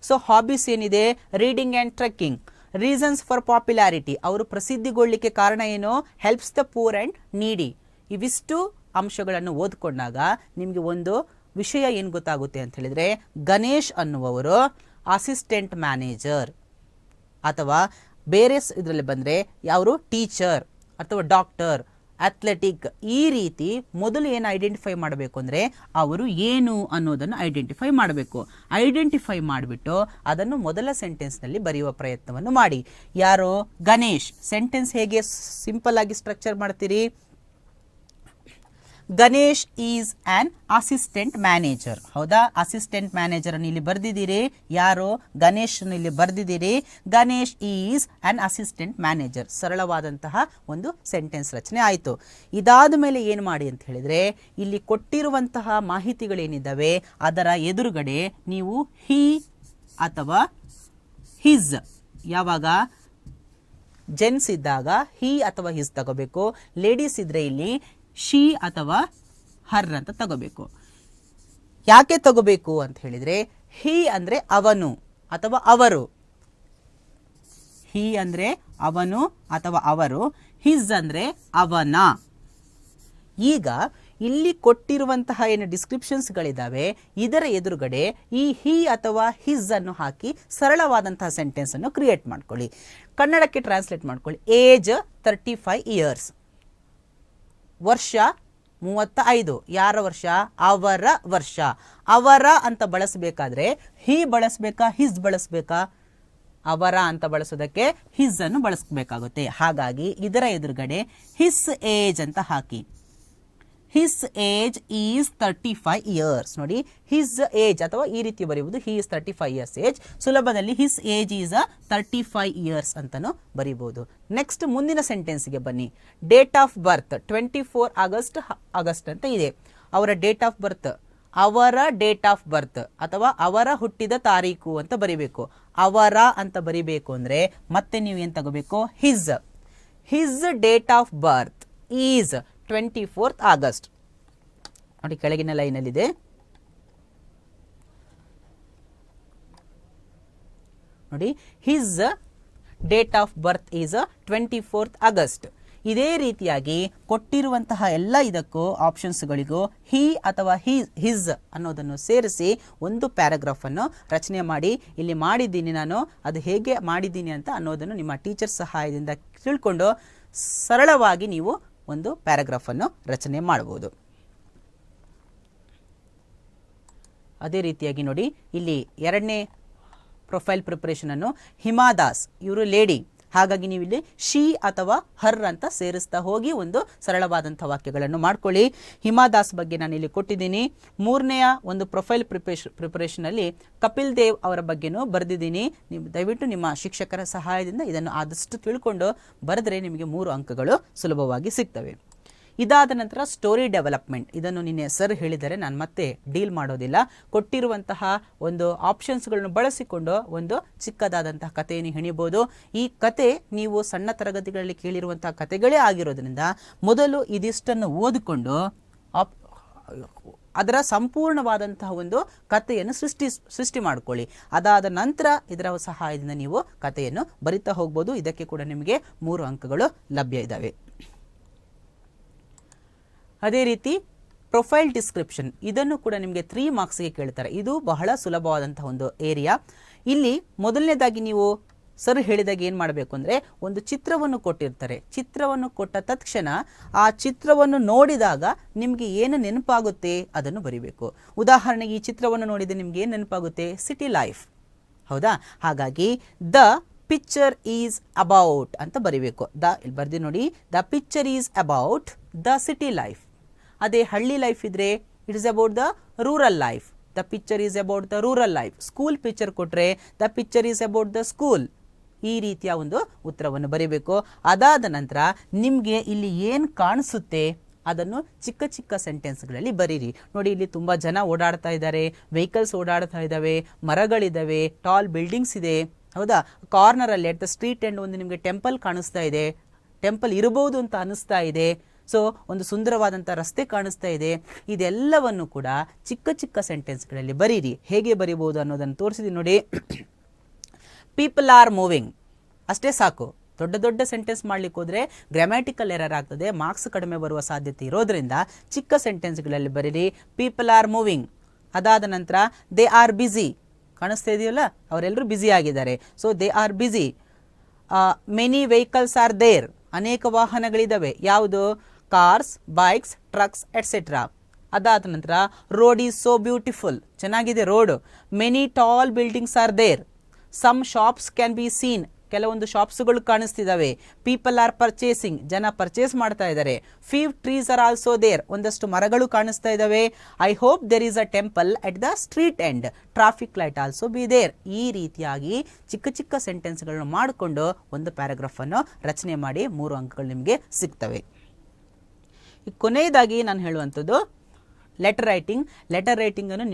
So hobbies ಏನಿದೆ? Reading and trekking. Reasons for popularity, ಅವರು ಪ್ರಸಿದ್ಧಿಗೊಳ್ಳಿಕ್ಕೆ ಕಾರಣ ಏನು? ಹೆಲ್ಪ್ಸ್ ದ ಪೂರ್ ಆ್ಯಂಡ್ ನೀಡಿ. ಇವಿಷ್ಟು ಅಂಶಗಳನ್ನು ಓದ್ಕೊಂಡಾಗ ನಿಮಗೆ ಒಂದು ವಿಷಯ ಏನು ಗೊತ್ತಾಗುತ್ತೆ ಅಂತ ಹೇಳಿದರೆ, ಗಣೇಶ್ ಅನ್ನುವವರು ಅಸಿಸ್ಟೆಂಟ್ ಮ್ಯಾನೇಜರ್, ಅಥವಾ ಬೇರೆ ಇದರಲ್ಲಿ ಬಂದರೆ ಅವರು ಟೀಚರ್ ಅಥವಾ ಡಾಕ್ಟರ್, ಅಥ್ಲೆಟಿಕ್. ಈ ರೀತಿ ಮೊದಲು ಏನು ಐಡೆಂಟಿಫೈ ಮಾಡಬೇಕು ಅಂದರೆ, ಅವರು ಏನು ಅನ್ನೋದನ್ನು ಐಡೆಂಟಿಫೈ ಮಾಡಬೇಕು. ಐಡೆಂಟಿಫೈ ಮಾಡಿಬಿಟ್ಟು ಅದನ್ನು ಮೊದಲ ಸೆಂಟೆನ್ಸ್ನಲ್ಲಿ ಬರೆಯುವ ಪ್ರಯತ್ನವನ್ನು ಮಾಡಿ. ಯಾರು? ಗಣೇಶ್. ಸೆಂಟೆನ್ಸ್ ಹೇಗೆ ಸಿಂಪಲ್ ಆಗಿ ಸ್ಟ್ರಕ್ಚರ್ ಮಾಡ್ತೀರಿ? Ganesh is an assistant manager. ಹೌದಾ? ಅಸಿಸ್ಟೆಂಟ್ ಮ್ಯಾನೇಜರ್ ಅನ್ನು ಇಲ್ಲಿ ಬರೆದಿದ್ದೀರಿ. ಯಾರು? ಗಣೇಶ್ ಇಲ್ಲಿ ಬರೆದಿದ್ದೀರಿ. Ganesh is an assistant manager. ಸರಳವಾದಂತಹ ಒಂದು ಸೆಂಟೆನ್ಸ್ ರಚನೆ ಆಯಿತು. ಇದಾದ ಮೇಲೆ ಏನು ಮಾಡಿ ಅಂತ ಹೇಳಿದರೆ, ಇಲ್ಲಿ ಕೊಟ್ಟಿರುವಂತಹ ಮಾಹಿತಿಗಳೇನಿದ್ದಾವೆ ಅದರ ಎದುರುಗಡೆ ನೀವು ಹಿ ಅಥವಾ ಹಿಸ್, ಯಾವಾಗ ಜೆಂಟ್ಸ್ ಇದ್ದಾಗ ಹಿ ಅಥವಾ ಹಿಸ್ ತಗೋಬೇಕು. ಲೇಡೀಸ್ ಇದ್ರೆ ಇಲ್ಲಿ ಶಿ ಅಥವಾ ಹರ್ ಅಂತ ತಗೋಬೇಕು. ಯಾಕೆ ತಗೋಬೇಕು ಅಂತ ಹೇಳಿದ್ರೆ, ಹಿ ಅಂದ್ರೆ ಅವನು ಅಥವಾ ಅವರು, ಹಿ ಅಂದ್ರೆ ಅವನು ಅಥವಾ ಅವರು, ಹಿಸ್ ಅಂದ್ರೆ ಅವನ. ಈಗ ಇಲ್ಲಿ ಕೊಟ್ಟಿರುವಂತಹ ಏನು ಡಿಸ್ಕ್ರಿಪ್ಷನ್ಸ್ಗಳಿದ್ದಾವೆ ಇದರ ಎದುರುಗಡೆ ಈ ಹಿ ಅಥವಾ ಹಿಸ್ ಅನ್ನು ಹಾಕಿ ಸರಳವಾದಂತಹ ಸೆಂಟೆನ್ಸ್ ಅನ್ನು ಕ್ರಿಯೇಟ್ ಮಾಡ್ಕೊಳ್ಳಿ. ಕನ್ನಡಕ್ಕೆ ಟ್ರಾನ್ಸ್ಲೇಟ್ ಮಾಡ್ಕೊಳ್ಳಿ. ಏಜ್ 35 ಇಯರ್ಸ್, ವರ್ಷ 35. ಯಾರ ವರ್ಷ? ಅವರ ವರ್ಷ. ಅವರ ಅಂತ ಬಳಸಬೇಕಾದ್ರೆ ಹಿ ಬಳಸಬೇಕಾ ಹಿಸ್ ಬಳಸಬೇಕಾ? ಅವರ ಅಂತ ಬಳಸೋದಕ್ಕೆ ಹಿಸ್ ಅನ್ನು ಬಳಸಬೇಕಾಗುತ್ತೆ. ಹಾಗಾಗಿ ಇದರ ಎದುರುಗಡೆ ಹಿಸ್ ಏಜ್ ಅಂತ ಹಾಕಿ. His age is 35 years. ನೋಡಿ, ಹಿಸ್ ಏಜ್ ಅಥವಾ ಈ ರೀತಿ ಬರೆಯುವುದು, ಹಿ ಇಸ್ 35 ಇಯರ್ಸ್ ಏಜ್. ಸುಲಭದಲ್ಲಿ ಹಿಸ್ ಏಜ್ ಈಸ್ 35 ಇಯರ್ಸ್ ಅಂತಾನು ಬರೀಬಹುದು. ನೆಕ್ಸ್ಟ್ ಮುಂದಿನ ಸೆಂಟೆನ್ಸ್ಗೆ ಬನ್ನಿ. ಡೇಟ್ ಆಫ್ ಬರ್ತ್ 24 ಆಗಸ್ಟ್ ಅಂತ ಇದೆ. ಅವರ ಡೇಟ್ ಆಫ್ ಬರ್ತ್, ಅವರ ಡೇಟ್ ಆಫ್ ಬರ್ತ್ ಅಥವಾ ಅವರ ಹುಟ್ಟಿದ ತಾರೀಕು ಅಂತ ಬರಿಬೇಕು. ಅವರ ಅಂತ ಬರಿಬೇಕು ಅಂದ್ರೆ ಮತ್ತೆ ನೀವು ಏನ್ ತಗೋಬೇಕು? His. His date of birth is 24th August. ನೋಡಿ, ಕೆಳಗಿನ ಲೈನಲ್ಲಿದೆ. ನೋಡಿ, his date of birth is 24th August. ಇದೇ ರೀತಿಯಾಗಿ ಕೊಟ್ಟಿರುವಂತಹ ಎಲ್ಲ ಇದಕ್ಕೂ ಆಪ್ಷನ್ಸ್ಗಳಿಗೂ ಹಿ ಅಥವಾ ಹಿಸ್ ಅನ್ನೋದನ್ನು ಸೇರಿಸಿ ಒಂದು ಪ್ಯಾರಾಗ್ರಾಫ್ ಅನ್ನು ರಚನೆ ಮಾಡಿ ಇಲ್ಲಿ ಮಾಡಿದ್ದೀನಿ ನಾನು. ಅದು ಹೇಗೆ ಮಾಡಿದ್ದೀನಿ ಅಂತ ಅನ್ನೋದನ್ನು ನಿಮ್ಮ ಟೀಚರ್ ಸಹಾಯದಿಂದ ತಿಳ್ಕೊಂಡು ಸರಳವಾಗಿ ನೀವು ಒಂದು ಪ್ಯಾರಾಗ್ರಾಫ್ ಅನ್ನು ರಚನೆ ಮಾಡಬಹುದು. ಅದೇ ರೀತಿಯಾಗಿ ನೋಡಿ, ಇಲ್ಲಿ ಎರಡನೇ ಪ್ರೊಫೈಲ್ ಪ್ರಿಪರೇಷನ್ ಅನ್ನು ಹಿಮಾ ದಾಸ್, ಇವರು ಲೇಡಿ, ಹಾಗಾಗಿ ನೀವು ಇಲ್ಲಿ ಶಿ ಅಥವಾ ಹರ್ ಅಂತ ಸೇರಿಸ್ತಾ ಹೋಗಿ ಒಂದು ಸರಳವಾದಂತಹ ವಾಕ್ಯಗಳನ್ನು ಮಾಡ್ಕೊಳ್ಳಿ. ಹಿಮಾ ದಾಸ್ ಬಗ್ಗೆ ನಾನು ಇಲ್ಲಿ ಕೊಟ್ಟಿದ್ದೀನಿ. ಮೂರನೆಯ ಒಂದು ಪ್ರೊಫೈಲ್ ಪ್ರಿಪರೇಷನ್ ಅಲ್ಲಿ ಕಪಿಲ್ ದೇವ್ ಅವರ ಬಗ್ಗೆನೂ ಬರೆದಿದ್ದೀನಿ. ನೀವು ದಯವಿಟ್ಟು ನಿಮ್ಮ ಶಿಕ್ಷಕರ ಸಹಾಯದಿಂದ ಇದನ್ನು ಆದಷ್ಟು ತಿಳ್ಕೊಂಡು ಬರೆದ್ರೆ ನಿಮಗೆ 3 ಅಂಕಗಳು ಸುಲಭವಾಗಿ ಸಿಗ್ತವೆ. ಇದಾದ ನಂತರ ಸ್ಟೋರಿ ಡೆವಲಪ್ಮೆಂಟ್. ಇದನ್ನು ನಿನ್ನೆ ಸರ್ ಹೇಳಿದರೆ ನಾನು ಮತ್ತೆ ಡೀಲ್ ಮಾಡೋದಿಲ್ಲ. ಕೊಟ್ಟಿರುವಂತಹ ಒಂದು ಆಪ್ಷನ್ಸ್ಗಳನ್ನು ಬಳಸಿಕೊಂಡು ಒಂದು ಚಿಕ್ಕದಾದಂತಹ ಕಥೆಯನ್ನು ಹೆಣಿಬಹುದು. ಈ ಕತೆ ನೀವು ಸಣ್ಣ ತರಗತಿಗಳಲ್ಲಿ ಕೇಳಿರುವಂತಹ ಕಥೆಗಳೇ ಆಗಿರೋದ್ರಿಂದ ಮೊದಲು ಇದಿಷ್ಟನ್ನು ಓದಿಕೊಂಡು ಅದರ ಸಂಪೂರ್ಣವಾದಂತಹ ಒಂದು ಕಥೆಯನ್ನು ಸೃಷ್ಟಿ ಮಾಡ್ಕೊಳ್ಳಿ. ಅದಾದ ನಂತರ ಇದರ ಸಹಾಯದಿಂದ ನೀವು ಕಥೆಯನ್ನು ಬರಿತಾ ಹೋಗ್ಬೋದು. ಇದಕ್ಕೆ ಕೂಡ ನಿಮಗೆ 3 ಅಂಕಗಳು ಲಭ್ಯ ಇದ್ದಾವೆ. ಅದೇ ರೀತಿ ಪ್ರೊಫೈಲ್ ಡಿಸ್ಕ್ರಿಪ್ಷನ್, ಇದನ್ನು ಕೂಡ ನಿಮಗೆ 3 ಮಾರ್ಕ್ಸ್ಗೆ ಕೇಳ್ತಾರೆ. ಇದು ಬಹಳ ಸುಲಭವಾದಂತಹ ಒಂದು ಏರಿಯಾ. ಇಲ್ಲಿ ಮೊದಲನೇದಾಗಿ ನೀವು ಸರ್ ಹೇಳಿದಾಗ ಏನು ಮಾಡಬೇಕು ಅಂದರೆ, ಒಂದು ಚಿತ್ರವನ್ನು ಕೊಟ್ಟಿರ್ತಾರೆ. ಚಿತ್ರವನ್ನು ಕೊಟ್ಟ ತಕ್ಷಣ ಆ ಚಿತ್ರವನ್ನು ನೋಡಿದಾಗ ನಿಮಗೆ ಏನು ನೆನಪಾಗುತ್ತೆ ಅದನ್ನು ಬರಿಬೇಕು. ಉದಾಹರಣೆಗೆ ಈ ಚಿತ್ರವನ್ನು ನೋಡಿದರೆ ನಿಮ್ಗೆ ಏನು ನೆನಪಾಗುತ್ತೆ? ಸಿಟಿ ಲೈಫ್, ಹೌದಾ? ಹಾಗಾಗಿ ದ ಪಿಕ್ಚರ್ ಈಸ್ ಅಬೌಟ್ ಅಂತ ಬರಿಬೇಕು. ಇಲ್ಲಿ ಬರ್ದಿ ನೋಡಿ, the picture is about the city life. ಅದೇ ಹಳ್ಳಿ ಲೈಫ್ ಇದ್ರೆ it is about the rural life. The picture is about the rural life. School picture ಕೊಟ್ರೆ the picture is about the school. ಈ ರೀತಿಯ ಒಂದು ಉತ್ತರವನ್ನು ಬರೀಬೇಕು. ಅದಾದ ನಂತರ ನಿಮಗೆ ಇಲ್ಲಿ ಏನು ಕಾಣಿಸುತ್ತೆ ಅದನ್ನು ಚಿಕ್ಕ ಚಿಕ್ಕ ಸೆಂಟೆನ್ಸ್ಗಳಲ್ಲಿ ಬರೀರಿ. ನೋಡಿ, ಇಲ್ಲಿ ತುಂಬ ಜನ ಓಡಾಡ್ತಾ ಇದ್ದಾರೆ, ವೆಹಿಕಲ್ಸ್ ಓಡಾಡ್ತಾ ಇದ್ದಾವೆ, ಮರಗಳಿದ್ದಾವೆ, ಟಾಲ್ ಬಿಲ್ಡಿಂಗ್ಸ್ ಇದೆ, ಹೌದಾ? ಕಾರ್ನರಲ್ಲಿ ಎಟ್ ದ ಸ್ಟ್ರೀಟ್ ಎಂಡ್ ಒಂದು ನಿಮಗೆ ಟೆಂಪಲ್ ಕಾಣಿಸ್ತಾ ಇದೆ, ಟೆಂಪಲ್ ಇರಬಹುದು ಅಂತ ಅನಿಸ್ತಾ ಇದೆ. ಸೊ ಒಂದು ಸುಂದರವಾದಂಥ ರಸ್ತೆ ಕಾಣಿಸ್ತಾ ಇದೆ. ಇದೆಲ್ಲವನ್ನು ಕೂಡ ಚಿಕ್ಕ ಚಿಕ್ಕ ಸೆಂಟೆನ್ಸ್ಗಳಲ್ಲಿ ಬರೀರಿ. ಹೇಗೆ ಬರಿಬಹುದು ಅನ್ನೋದನ್ನು ತೋರಿಸಿದ್ದೀನಿ ನೋಡಿ. ಪೀಪಲ್ ಆರ್ ಮೂವಿಂಗ್ ಅಷ್ಟೇ ಸಾಕು. ದೊಡ್ಡ ದೊಡ್ಡ ಸೆಂಟೆನ್ಸ್ ಮಾಡ್ಲಿಕ್ಕೆ ಹೋದ್ರೆ ಗ್ರಾಮ್ಯಾಟಿಕಲ್ ಎರರ್ ಆಗ್ತದೆ, ಮಾರ್ಕ್ಸ್ ಕಡಿಮೆ ಬರುವ ಸಾಧ್ಯತೆ ಇರೋದ್ರಿಂದ ಚಿಕ್ಕ ಸೆಂಟೆನ್ಸ್ಗಳಲ್ಲಿ ಬರೀರಿ. People are moving. ಅದಾದ ನಂತರ ದೇ ಆರ್ ಬಿಸಿ, ಕಾಣಿಸ್ತಾ ಇದೆಯಲ್ಲ, ಅವರೆಲ್ಲರೂ ಬ್ಯುಸಿ ಆಗಿದ್ದಾರೆ. So they are busy. Many vehicles are there, ಅನೇಕ ವಾಹನಗಳಿದ್ದಾವೆ. ಯಾವುದು? Cars, bikes, trucks etcetera. ಅದಾದ ನಂತರ ರೋಡ್ ಈಸ್ ಸೋ ಬ್ಯೂಟಿಫುಲ್, ಚೆನ್ನಾಗಿದೆ road. Many tall buildings are there. Some shops can be seen, ಕೆಲವೊಂದು ಶಾಪ್ಸ್ಗಳು ಕಾಣಿಸ್ತಿದ್ದಾವೆ. ಪೀಪಲ್ ಆರ್ ಪರ್ಚೇಸಿಂಗ್, ಜನ ಪರ್ಚೇಸ್ ಮಾಡ್ತಾ ಇದ್ದಾರೆ. Few trees are also there, ಒಂದಷ್ಟು ಮರಗಳು ಕಾಣಿಸ್ತಾ ಇದ್ದಾವೆ. I hope there is a temple at the street end. Traffic light also be there. ಈ ರೀತಿಯಾಗಿ ಚಿಕ್ಕ ಚಿಕ್ಕ ಸೆಂಟೆನ್ಸ್ಗಳನ್ನು ಮಾಡಿಕೊಂಡು ಒಂದು ಪ್ಯಾರಾಗ್ರಾಫ್ ಅನ್ನು ರಚನೆ ಮಾಡಿ 3 ಅಂಕಗಳು ನಿಮಗೆ ಸಿಗ್ತವೆ. ಈ ಕೊನೆಯದಾಗಿ ನಾನು ಹೇಳುವಂಥದ್ದು ಲೆಟರ್ ರೈಟಿಂಗನ್ನು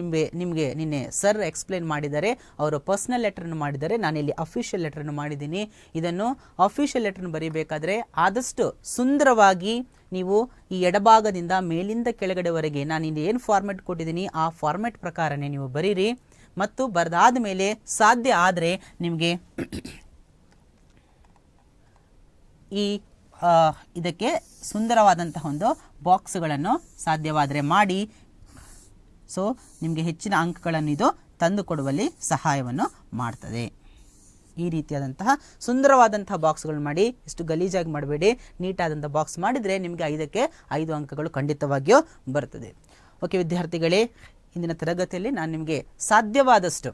ನಿಮಗೆ ನಿನ್ನೆ ಸರ್ ಎಕ್ಸ್ಪ್ಲೇನ್ ಮಾಡಿದ್ದಾರೆ, ಅವರು ಪರ್ಸ್ನಲ್ ಲೆಟರನ್ನು ಮಾಡಿದ್ದಾರೆ, ನಾನಿಲ್ಲಿ ಅಫಿಷಿಯಲ್ ಲೆಟರನ್ನು ಮಾಡಿದ್ದೀನಿ. ಇದನ್ನು ಅಫಿಷಿಯಲ್ ಲೆಟರ್ನ ಬರೀಬೇಕಾದ್ರೆ ಆದಷ್ಟು ಸುಂದರವಾಗಿ ನೀವು ಈ ಎಡಭಾಗದಿಂದ ಮೇಲಿಂದ ಕೆಳಗಡೆವರೆಗೆ ನಾನು ಇಲ್ಲಿ ಏನು ಫಾರ್ಮೆಟ್ ಕೊಟ್ಟಿದ್ದೀನಿ ಆ ಫಾರ್ಮೆಟ್ ಪ್ರಕಾರನೇ ನೀವು ಬರೀರಿ. ಮತ್ತು ಬರೆದಾದ ಮೇಲೆ ಸಾಧ್ಯ ಆದರೆ ನಿಮಗೆ ಈ ಇದಕ್ಕೆ ಸುಂದರವಾದಂತಹ ಒಂದು ಬಾಕ್ಸ್ಗಳನ್ನು ಸಾಧ್ಯವಾದರೆ ಮಾಡಿ. ಸೊ ನಿಮಗೆ ಹೆಚ್ಚಿನ ಅಂಕಗಳನ್ನು ಇದು ತಂದು ಕೊಡುವಲ್ಲಿ ಸಹಾಯವನ್ನು ಮಾಡ್ತದೆ. ಈ ರೀತಿಯಾದಂತಹ ಸುಂದರವಾದಂತಹ ಬಾಕ್ಸ್ಗಳು ಮಾಡಿ, ಇಷ್ಟು ಗಲೀಜಾಗಿ ಮಾಡಬೇಡಿ, ನೀಟಾದಂಥ ಬಾಕ್ಸ್ ಮಾಡಿದರೆ ನಿಮಗೆ 5ಕ್ಕೆ 5 ಅಂಕಗಳು ಖಂಡಿತವಾಗಿಯೂ ಬರ್ತದೆ. ಓಕೆ ವಿದ್ಯಾರ್ಥಿಗಳೇ, ಇಂದಿನ ತರಗತಿಯಲ್ಲಿ ನಾನು ನಿಮಗೆ ಸಾಧ್ಯವಾದಷ್ಟು,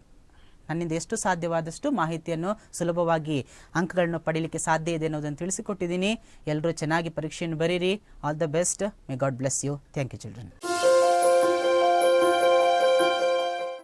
ನನ್ನಿಂದ ಎಷ್ಟು ಸಾಧ್ಯವಾದಷ್ಟು ಮಾಹಿತಿಯನ್ನು ಸುಲಭವಾಗಿ ಅಂಕಗಳನ್ನು ಪಡೀಲಿಕ್ಕೆ ಸಾಧ್ಯ ಇದೆ ಅನ್ನೋದನ್ನು ತಿಳಿಸಿಕೊಟ್ಟಿದ್ದೀನಿ. ಎಲ್ಲರೂ ಚೆನ್ನಾಗಿ ಪರೀಕ್ಷೆಯನ್ನು ಬರೀರಿ. All the best. May God bless you. Thank you children.